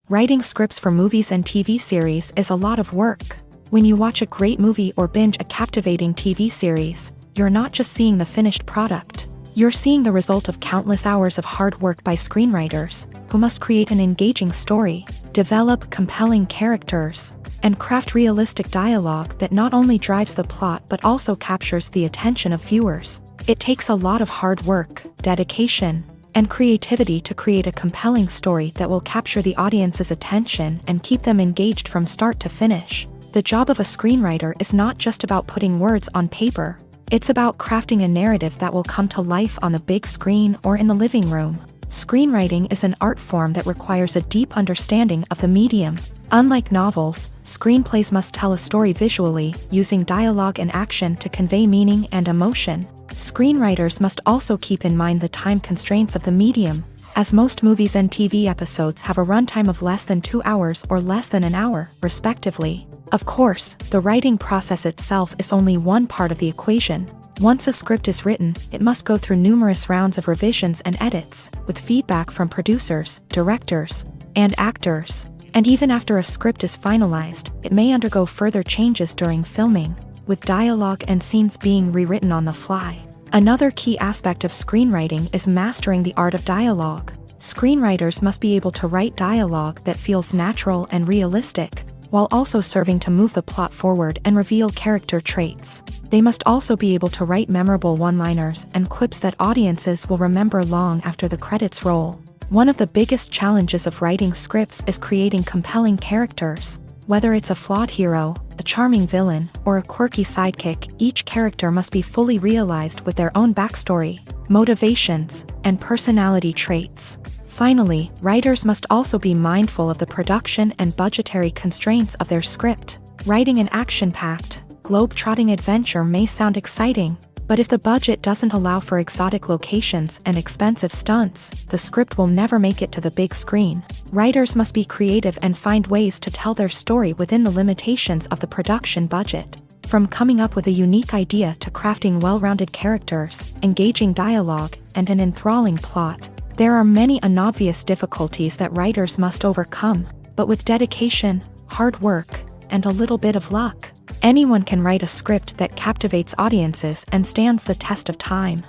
Writing scripts for movies and TV series is a lot of work. When you watch a great movie or binge a captivating TV series, you're not just seeing the finished product. You're seeing the result of countless hours of hard work by screenwriters, who must create an engaging story, develop compelling characters, and craft realistic dialogue that not only drives the plot but also captures the attention of viewers. It takes a lot of hard work, dedication, and creativity to create a compelling story that will capture the audience's attention and keep them engaged from start to finish. The job of a screenwriter is not just about putting words on paper. It's about crafting a narrative that will come to life on the big screen or in the living room. Screenwriting is an art form that requires a deep understanding of the medium. Unlike novels, screenplays must tell a story visually, using dialogue and action to convey meaning and emotion. Screenwriters must also keep in mind the time constraints of the medium, as most movies and TV episodes have a runtime of less than 2 hours or less than an hour, respectively. Of course, the writing process itself is only one part of the equation. Once a script is written, it must go through numerous rounds of revisions and edits, with feedback from producers, directors, and actors. And even after a script is finalized, it may undergo further changes during filming, with dialogue and scenes being rewritten on the fly. Another key aspect of screenwriting is mastering the art of dialogue. Screenwriters must be able to write dialogue that feels natural and realistic, while also serving to move the plot forward and reveal character traits. They must also be able to write memorable one-liners and quips that audiences will remember long after the credits roll. One of the biggest challenges of writing scripts is creating compelling characters. Whether it's a flawed hero, a charming villain, or a quirky sidekick, each character must be fully realized with their own backstory, motivations, and personality traits. Finally, writers must also be mindful of the production and budgetary constraints of their script. Writing an action-packed, globe-trotting adventure may sound exciting, but if the budget doesn't allow for exotic locations and expensive stunts, the script will never make it to the big screen. Writers must be creative and find ways to tell their story within the limitations of the production budget. From coming up with a unique idea to crafting well-rounded characters, engaging dialogue, and an enthralling plot, there are many unobvious difficulties that writers must overcome, but with dedication, hard work, and a little bit of luck, anyone can write a script that captivates audiences and stands the test of time.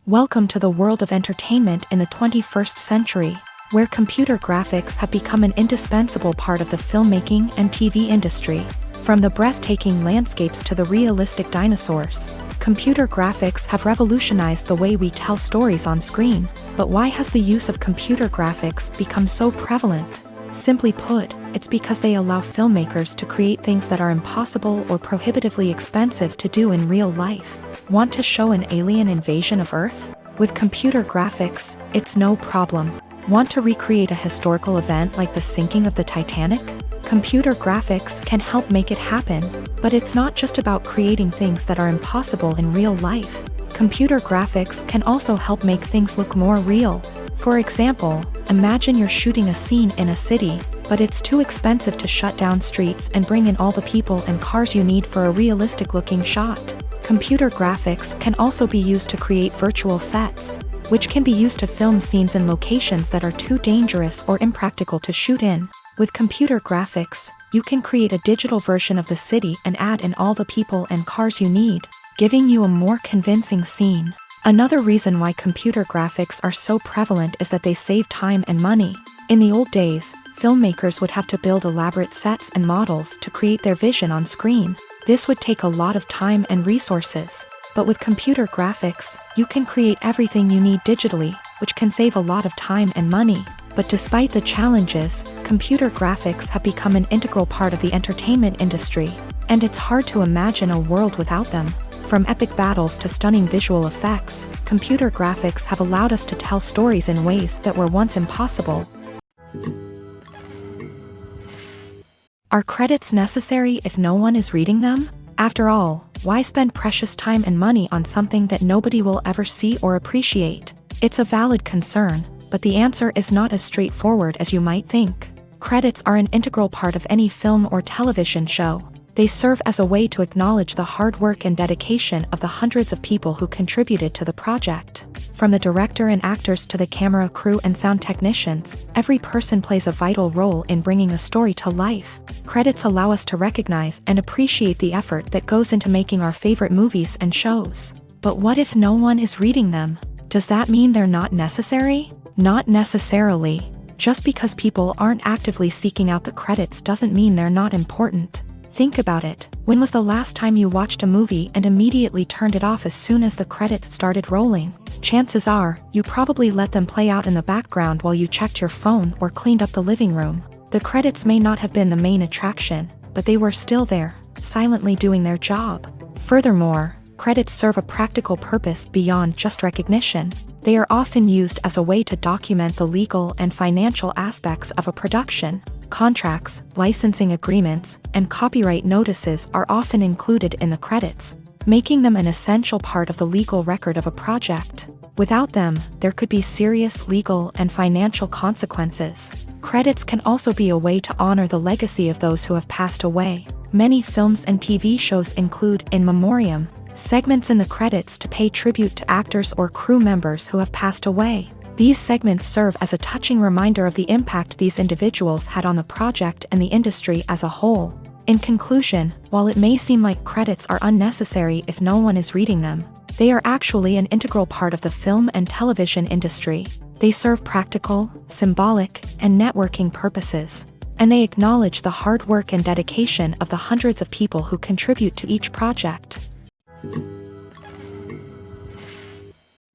Welcome to the world of entertainment in the 21st century, where computer graphics have become an indispensable part of the filmmaking and TV industry. From the breathtaking landscapes to the realistic dinosaurs, computer graphics have revolutionized the way we tell stories on screen. But why has the use of computer graphics become so prevalent? Simply put, it's because they allow filmmakers to create things that are impossible or prohibitively expensive to do in real life. Want to show an alien invasion of Earth? With computer graphics, it's no problem. Want to recreate a historical event like the sinking of the Titanic? Computer graphics can help make it happen, but it's not just about creating things that are impossible in real life. Computer graphics can also help make things look more real. For example, imagine you're shooting a scene in a city, but it's too expensive to shut down streets and bring in all the people and cars you need for a realistic-looking shot. Computer graphics can also be used to create virtual sets, which can be used to film scenes in locations that are too dangerous or impractical to shoot in. With computer graphics, you can create a digital version of the city and add in all the people and cars you need, giving you a more convincing scene. Another reason why computer graphics are so prevalent is that they save time and money. In the old days, filmmakers would have to build elaborate sets and models to create their vision on screen. This would take a lot of time and resources. But with computer graphics, you can create everything you need digitally, which can save a lot of time and money. But despite the challenges, computer graphics have become an integral part of the entertainment industry, and it's hard to imagine a world without them. From epic battles to stunning visual effects, computer graphics have allowed us to tell stories in ways that were once impossible. Are credits necessary if no one is reading them? After all, why spend precious time and money on something that nobody will ever see or appreciate? It's a valid concern, but the answer is not as straightforward as you might think. Credits are an integral part of any film or television show. They serve as a way to acknowledge the hard work and dedication of the hundreds of people who contributed to the project. From the director and actors to the camera crew and sound technicians, every person plays a vital role in bringing a story to life. Credits allow us to recognize and appreciate the effort that goes into making our favorite movies and shows. But what if no one is reading them? Does that mean they're not necessary? Not necessarily. Just because people aren't actively seeking out the credits doesn't mean they're not important. Think about it. When was the last time you watched a movie and immediately turned it off as soon as the credits started rolling? Chances are, you probably let them play out in the background while you checked your phone or cleaned up the living room. The credits may not have been the main attraction, but they were still there, silently doing their job. Furthermore, credits serve a practical purpose beyond just recognition. They are often used as a way to document the legal and financial aspects of a production. Contracts, licensing agreements, and copyright notices are often included in the credits, making them an essential part of the legal record of a project. Without them, there could be serious legal and financial consequences. Credits can also be a way to honor the legacy of those who have passed away. Many films and TV shows include in memoriam segments in the credits to pay tribute to actors or crew members who have passed away. These segments serve as a touching reminder of the impact these individuals had on the project and the industry as a whole. In conclusion, while it may seem like credits are unnecessary if no one is reading them, they are actually an integral part of the film and television industry. They serve practical, symbolic, and networking purposes, and they acknowledge the hard work and dedication of the hundreds of people who contribute to each project.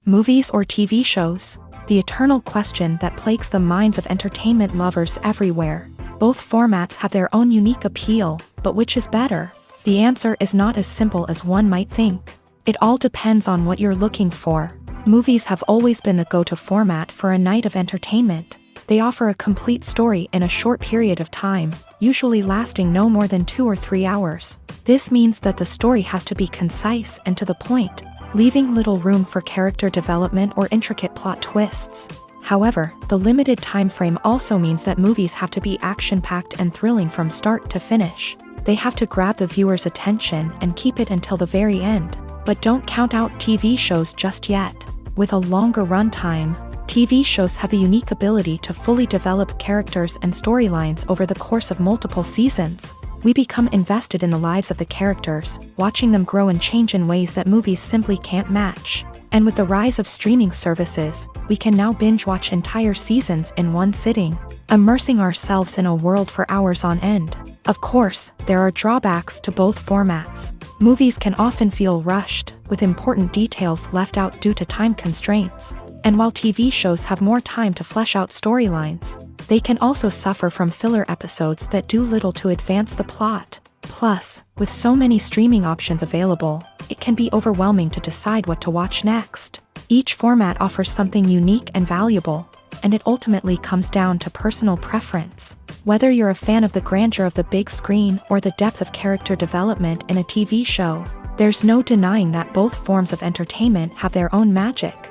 Movies or TV shows? The eternal question that plagues the minds of entertainment lovers everywhere. Both formats have their own unique appeal, but which is better? The answer is not as simple as one might think. It all depends on what you're looking for. Movies have always been the go-to format for a night of entertainment. They offer a complete story in a short period of time, usually lasting no more than 2 or 3 hours. This means that the story has to be concise and to the point, leaving little room for character development or intricate plot twists. However, the limited time frame also means that movies have to be action-packed and thrilling from start to finish. They have to grab the viewer's attention and keep it until the very end. But don't count out TV shows just yet. With a longer runtime, TV shows have the unique ability to fully develop characters and storylines over the course of multiple seasons. We become invested in the lives of the characters, watching them grow and change in ways that movies simply can't match. And with the rise of streaming services, we can now binge-watch entire seasons in one sitting, immersing ourselves in a world for hours on end. Of course, there are drawbacks to both formats. Movies can often feel rushed, with important details left out due to time constraints. And while TV shows have more time to flesh out storylines, they can also suffer from filler episodes that do little to advance the plot. Plus, with so many streaming options available, it can be overwhelming to decide what to watch next. Each format offers something unique and valuable, and it ultimately comes down to personal preference. Whether you're a fan of the grandeur of the big screen or the depth of character development in a TV show, there's no denying that both forms of entertainment have their own magic.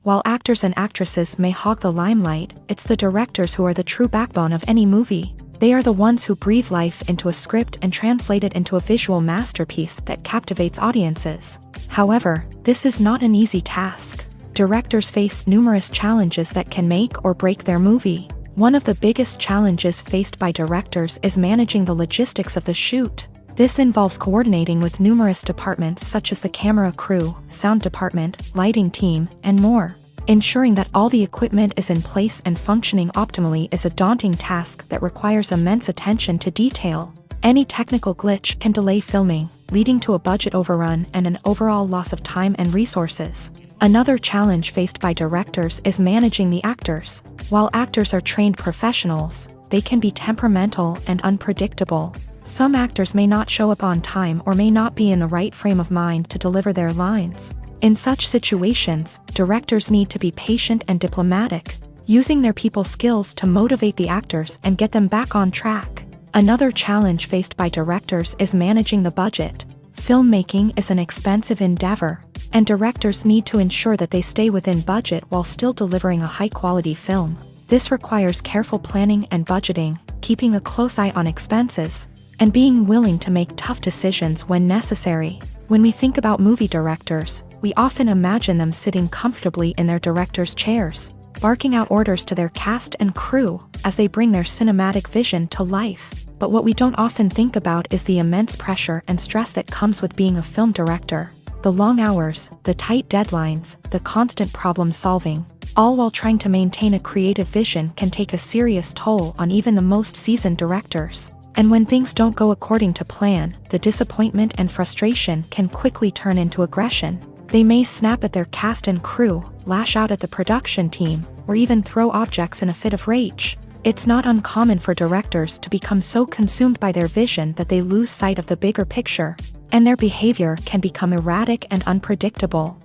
While actors and actresses may hog the limelight, it's the directors who are the true backbone of any movie. They are the ones who breathe life into a script and translate it into a visual masterpiece that captivates audiences. However, this is not an easy task. Directors face numerous challenges that can make or break their movie. One of the biggest challenges faced by directors is managing the logistics of the shoot. This involves coordinating with numerous departments such as the camera crew, sound department, lighting team, and more. Ensuring that all the equipment is in place and functioning optimally is a daunting task that requires immense attention to detail. Any technical glitch can delay filming, leading to a budget overrun and an overall loss of time and resources. Another challenge faced by directors is managing the actors. While actors are trained professionals, they can be temperamental and unpredictable. Some actors may not show up on time or may not be in the right frame of mind to deliver their lines. In such situations, directors need to be patient and diplomatic, using their people skills to motivate the actors and get them back on track. Another challenge faced by directors is managing the budget. Filmmaking is an expensive endeavor, and directors need to ensure that they stay within budget while still delivering a high-quality film. This requires careful planning and budgeting, keeping a close eye on expenses, and being willing to make tough decisions when necessary. When we think about movie directors, we often imagine them sitting comfortably in their director's chairs, barking out orders to their cast and crew as they bring their cinematic vision to life. But what we don't often think about is the immense pressure and stress that comes with being a film director. The long hours, the tight deadlines, the constant problem solving, all while trying to maintain a creative vision can take a serious toll on even the most seasoned directors. And when things don't go according to plan, the disappointment and frustration can quickly turn into aggression. They may snap at their cast and crew, lash out at the production team, or even throw objects in a fit of rage. It's not uncommon for directors to become so consumed by their vision that they lose sight of the bigger picture, and their behavior can become erratic and unpredictable.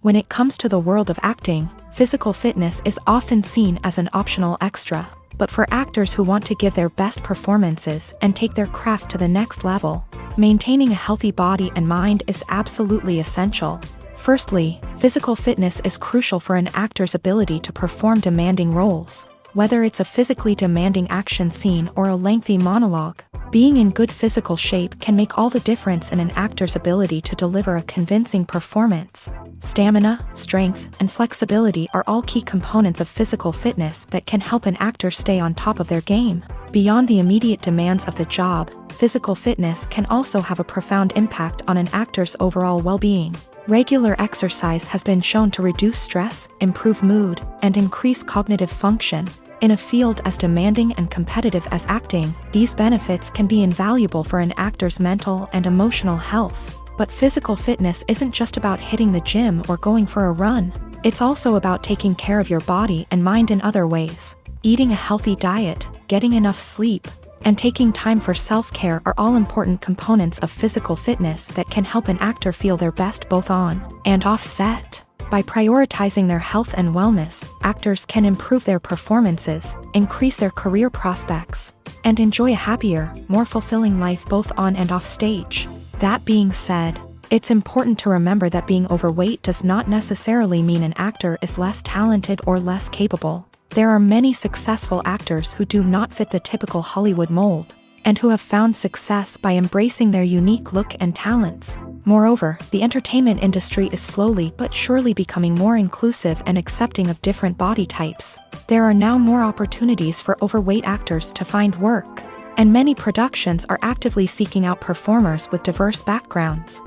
When it comes to the world of acting, physical fitness is often seen as an optional extra. But for actors who want to give their best performances and take their craft to the next level, maintaining a healthy body and mind is absolutely essential. Firstly, physical fitness is crucial for an actor's ability to perform demanding roles. Whether it's a physically demanding action scene or a lengthy monologue, being in good physical shape can make all the difference in an actor's ability to deliver a convincing performance. Stamina, strength, and flexibility are all key components of physical fitness that can help an actor stay on top of their game. Beyond the immediate demands of the job, physical fitness can also have a profound impact on an actor's overall well-being. Regular exercise has been shown to reduce stress, improve mood, and increase cognitive function. In a field as demanding and competitive as acting, these benefits can be invaluable for an actor's mental and emotional health. But physical fitness isn't just about hitting the gym or going for a run. It's also about taking care of your body and mind in other ways. Eating a healthy diet, getting enough sleep, and taking time for self-care are all important components of physical fitness that can help an actor feel their best both on and off set. By prioritizing their health and wellness, actors can improve their performances, increase their career prospects, and enjoy a happier, more fulfilling life both on and off stage. That being said, it's important to remember that being overweight does not necessarily mean an actor is less talented or less capable. There are many successful actors who do not fit the typical Hollywood mold, and who have found success by embracing their unique look and talents. Moreover, the entertainment industry is slowly but surely becoming more inclusive and accepting of different body types. There are now more opportunities for overweight actors to find work, and many productions are actively seeking out performers with diverse backgrounds.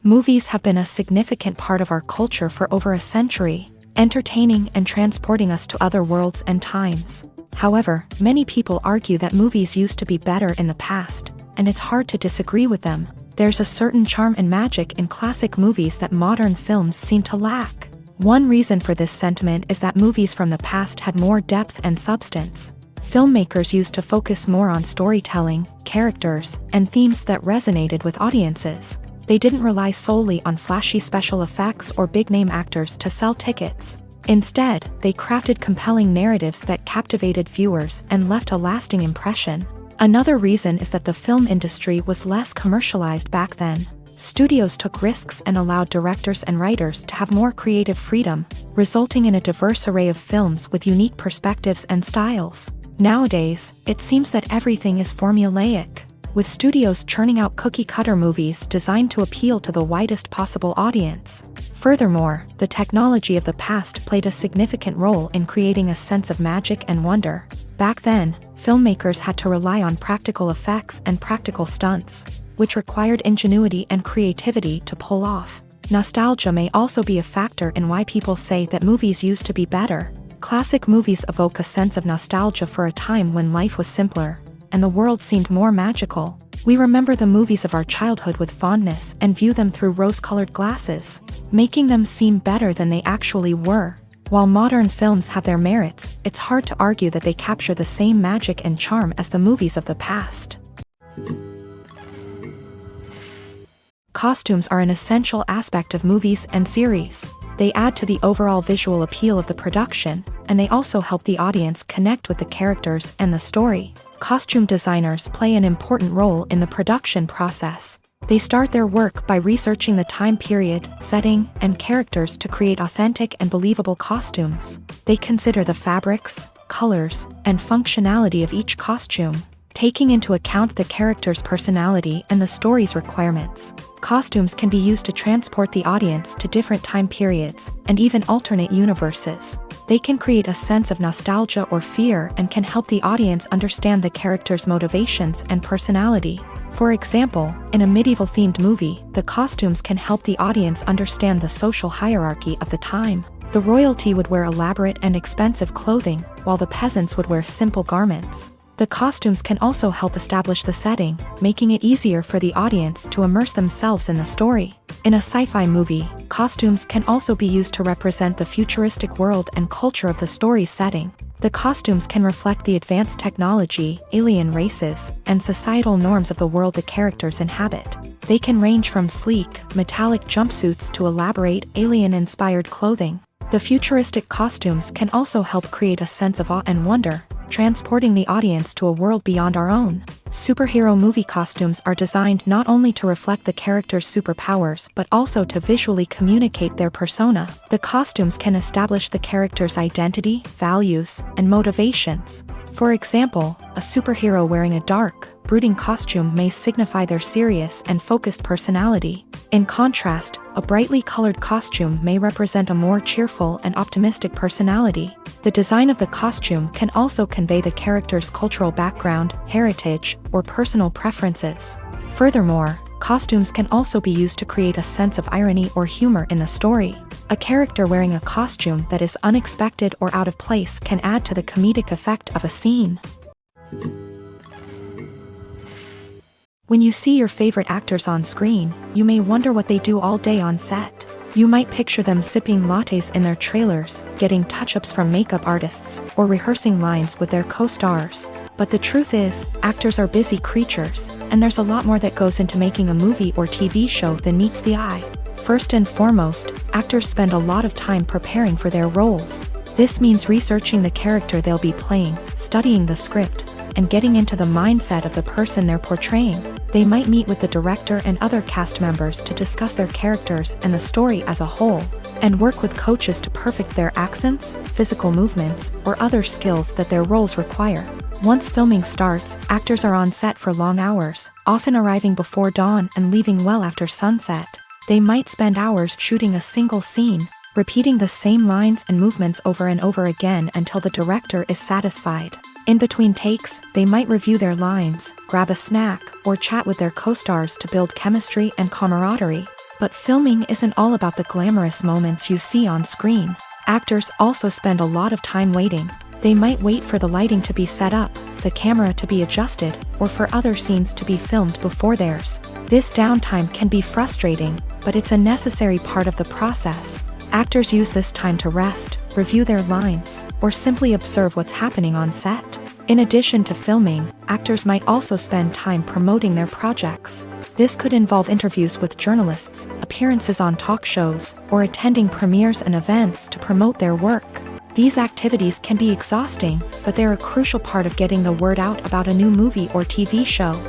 Movies have been a significant part of our culture for over a century, entertaining and transporting us to other worlds and times. However, many people argue that movies used to be better in the past, and it's hard to disagree with them. There's a certain charm and magic in classic movies that modern films seem to lack. One reason for this sentiment is that movies from the past had more depth and substance. Filmmakers used to focus more on storytelling, characters, and themes that resonated with audiences. They didn't rely solely on flashy special effects or big-name actors to sell tickets. Instead, they crafted compelling narratives that captivated viewers and left a lasting impression. Another reason is that the film industry was less commercialized back then. Studios took risks and allowed directors and writers to have more creative freedom, resulting in a diverse array of films with unique perspectives and styles. Nowadays, it seems that everything is formulaic, with studios churning out cookie-cutter movies designed to appeal to the widest possible audience. Furthermore, the technology of the past played a significant role in creating a sense of magic and wonder. Back then, filmmakers had to rely on practical effects and practical stunts, which required ingenuity and creativity to pull off. Nostalgia may also be a factor in why people say that movies used to be better. Classic movies evoke a sense of nostalgia for a time when life was simpler, and the world seemed more magical. We remember the movies of our childhood with fondness and view them through rose-colored glasses, making them seem better than they actually were. While modern films have their merits, it's hard to argue that they capture the same magic and charm as the movies of the past. Costumes are an essential aspect of movies and series. They add to the overall visual appeal of the production, and they also help the audience connect with the characters and the story. Costume designers play an important role in the production process. They start their work by researching the time period, setting, and characters to create authentic and believable costumes. They consider the fabrics, colors, and functionality of each costume, taking into account the character's personality and the story's requirements. Costumes can be used to transport the audience to different time periods and even alternate universes. They can create a sense of nostalgia or fear and can help the audience understand the character's motivations and personality. For example, in a medieval-themed movie, the costumes can help the audience understand the social hierarchy of the time. The royalty would wear elaborate and expensive clothing, while the peasants would wear simple garments. The costumes can also help establish the setting, making it easier for the audience to immerse themselves in the story. In a sci-fi movie, costumes can also be used to represent the futuristic world and culture of the story's setting. The costumes can reflect the advanced technology, alien races, and societal norms of the world the characters inhabit. They can range from sleek, metallic jumpsuits to elaborate, alien-inspired clothing. The futuristic costumes can also help create a sense of awe and wonder, transporting the audience to a world beyond our own. Superhero movie costumes are designed not only to reflect the character's superpowers but also to visually communicate their persona. The costumes can establish the character's identity, values, and motivations. For example, a superhero wearing a dark, brooding costume may signify their serious and focused personality. In contrast, a brightly colored costume may represent a more cheerful and optimistic personality. The design of the costume can also convey the character's cultural background, heritage, or personal preferences. Furthermore, costumes can also be used to create a sense of irony or humor in the story. A character wearing a costume that is unexpected or out of place can add to the comedic effect of a scene. When you see your favorite actors on screen, you may wonder what they do all day on set. You might picture them sipping lattes in their trailers, getting touch-ups from makeup artists, or rehearsing lines with their co-stars. But the truth is, actors are busy creatures, and there's a lot more that goes into making a movie or TV show than meets the eye. First and foremost, actors spend a lot of time preparing for their roles. This means researching the character they'll be playing, studying the script, and getting into the mindset of the person they're portraying. They might meet with the director and other cast members to discuss their characters and the story as a whole, and work with coaches to perfect their accents, physical movements, or other skills that their roles require. Once filming starts, actors are on set for long hours, often arriving before dawn and leaving well after sunset. They might spend hours shooting a single scene, repeating the same lines and movements over and over again until the director is satisfied. In between takes, they might review their lines, grab a snack, or chat with their co-stars to build chemistry and camaraderie. But filming isn't all about the glamorous moments you see on screen. Actors also spend a lot of time waiting. They might wait for the lighting to be set up, the camera to be adjusted, or for other scenes to be filmed before theirs. This downtime can be frustrating, but it's a necessary part of the process. Actors use this time to rest, review their lines, or simply observe what's happening on set. In addition to filming, actors might also spend time promoting their projects. This could involve interviews with journalists, appearances on talk shows, or attending premieres and events to promote their work. These activities can be exhausting, but they're a crucial part of getting the word out about a new movie or TV show.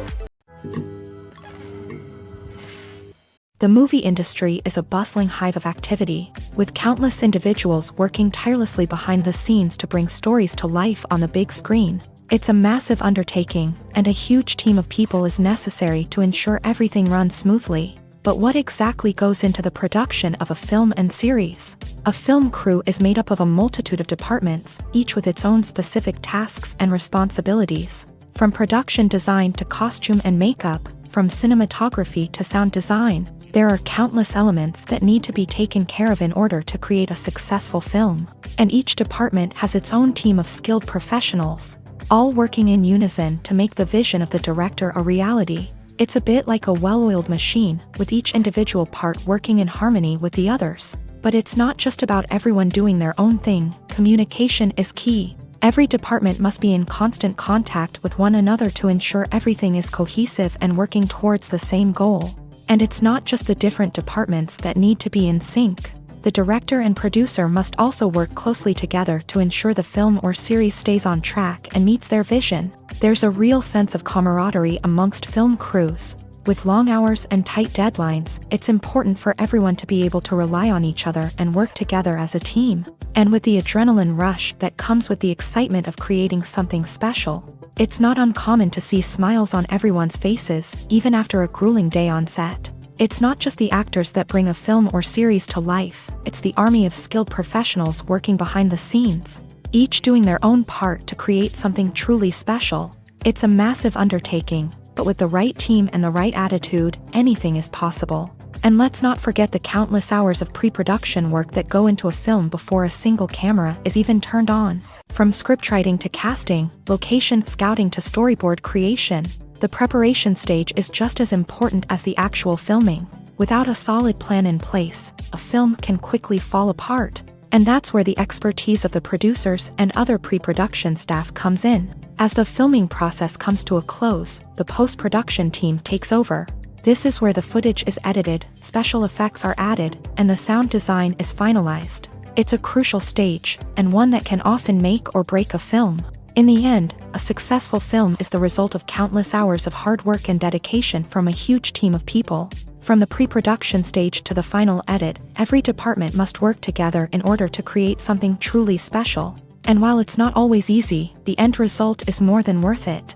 The movie industry is a bustling hive of activity, with countless individuals working tirelessly behind the scenes to bring stories to life on the big screen. It's a massive undertaking, and a huge team of people is necessary to ensure everything runs smoothly. But what exactly goes into the production of a film and series? A film crew is made up of a multitude of departments, each with its own specific tasks and responsibilities. From production design to costume and makeup, from cinematography to sound design, there are countless elements that need to be taken care of in order to create a successful film. And each department has its own team of skilled professionals, all working in unison to make the vision of the director a reality. It's a bit like a well-oiled machine, with each individual part working in harmony with the others. But it's not just about everyone doing their own thing. Communication is key. Every department must be in constant contact with one another to ensure everything is cohesive and working towards the same goal. And it's not just the different departments that need to be in sync. The director and producer must also work closely together to ensure the film or series stays on track and meets their vision. There's a real sense of camaraderie amongst film crews. With long hours and tight deadlines, it's important for everyone to be able to rely on each other and work together as a team. And with the adrenaline rush that comes with the excitement of creating something special, it's not uncommon to see smiles on everyone's faces, even after a grueling day on set. It's not just the actors that bring a film or series to life, it's the army of skilled professionals working behind the scenes, each doing their own part to create something truly special. It's a massive undertaking, but with the right team and the right attitude, anything is possible. And let's not forget the countless hours of pre-production work that go into a film before a single camera is even turned on. From scriptwriting to casting, location scouting to storyboard creation, the preparation stage is just as important as the actual filming. Without a solid plan in place, a film can quickly fall apart. And that's where the expertise of the producers and other pre-production staff comes in. As the filming process comes to a close, the post-production team takes over. This is where the footage is edited, special effects are added, and the sound design is finalized. It's a crucial stage, and one that can often make or break a film. In the end, a successful film is the result of countless hours of hard work and dedication from a huge team of people. From the pre-production stage to the final edit, every department must work together in order to create something truly special. And while it's not always easy, the end result is more than worth it.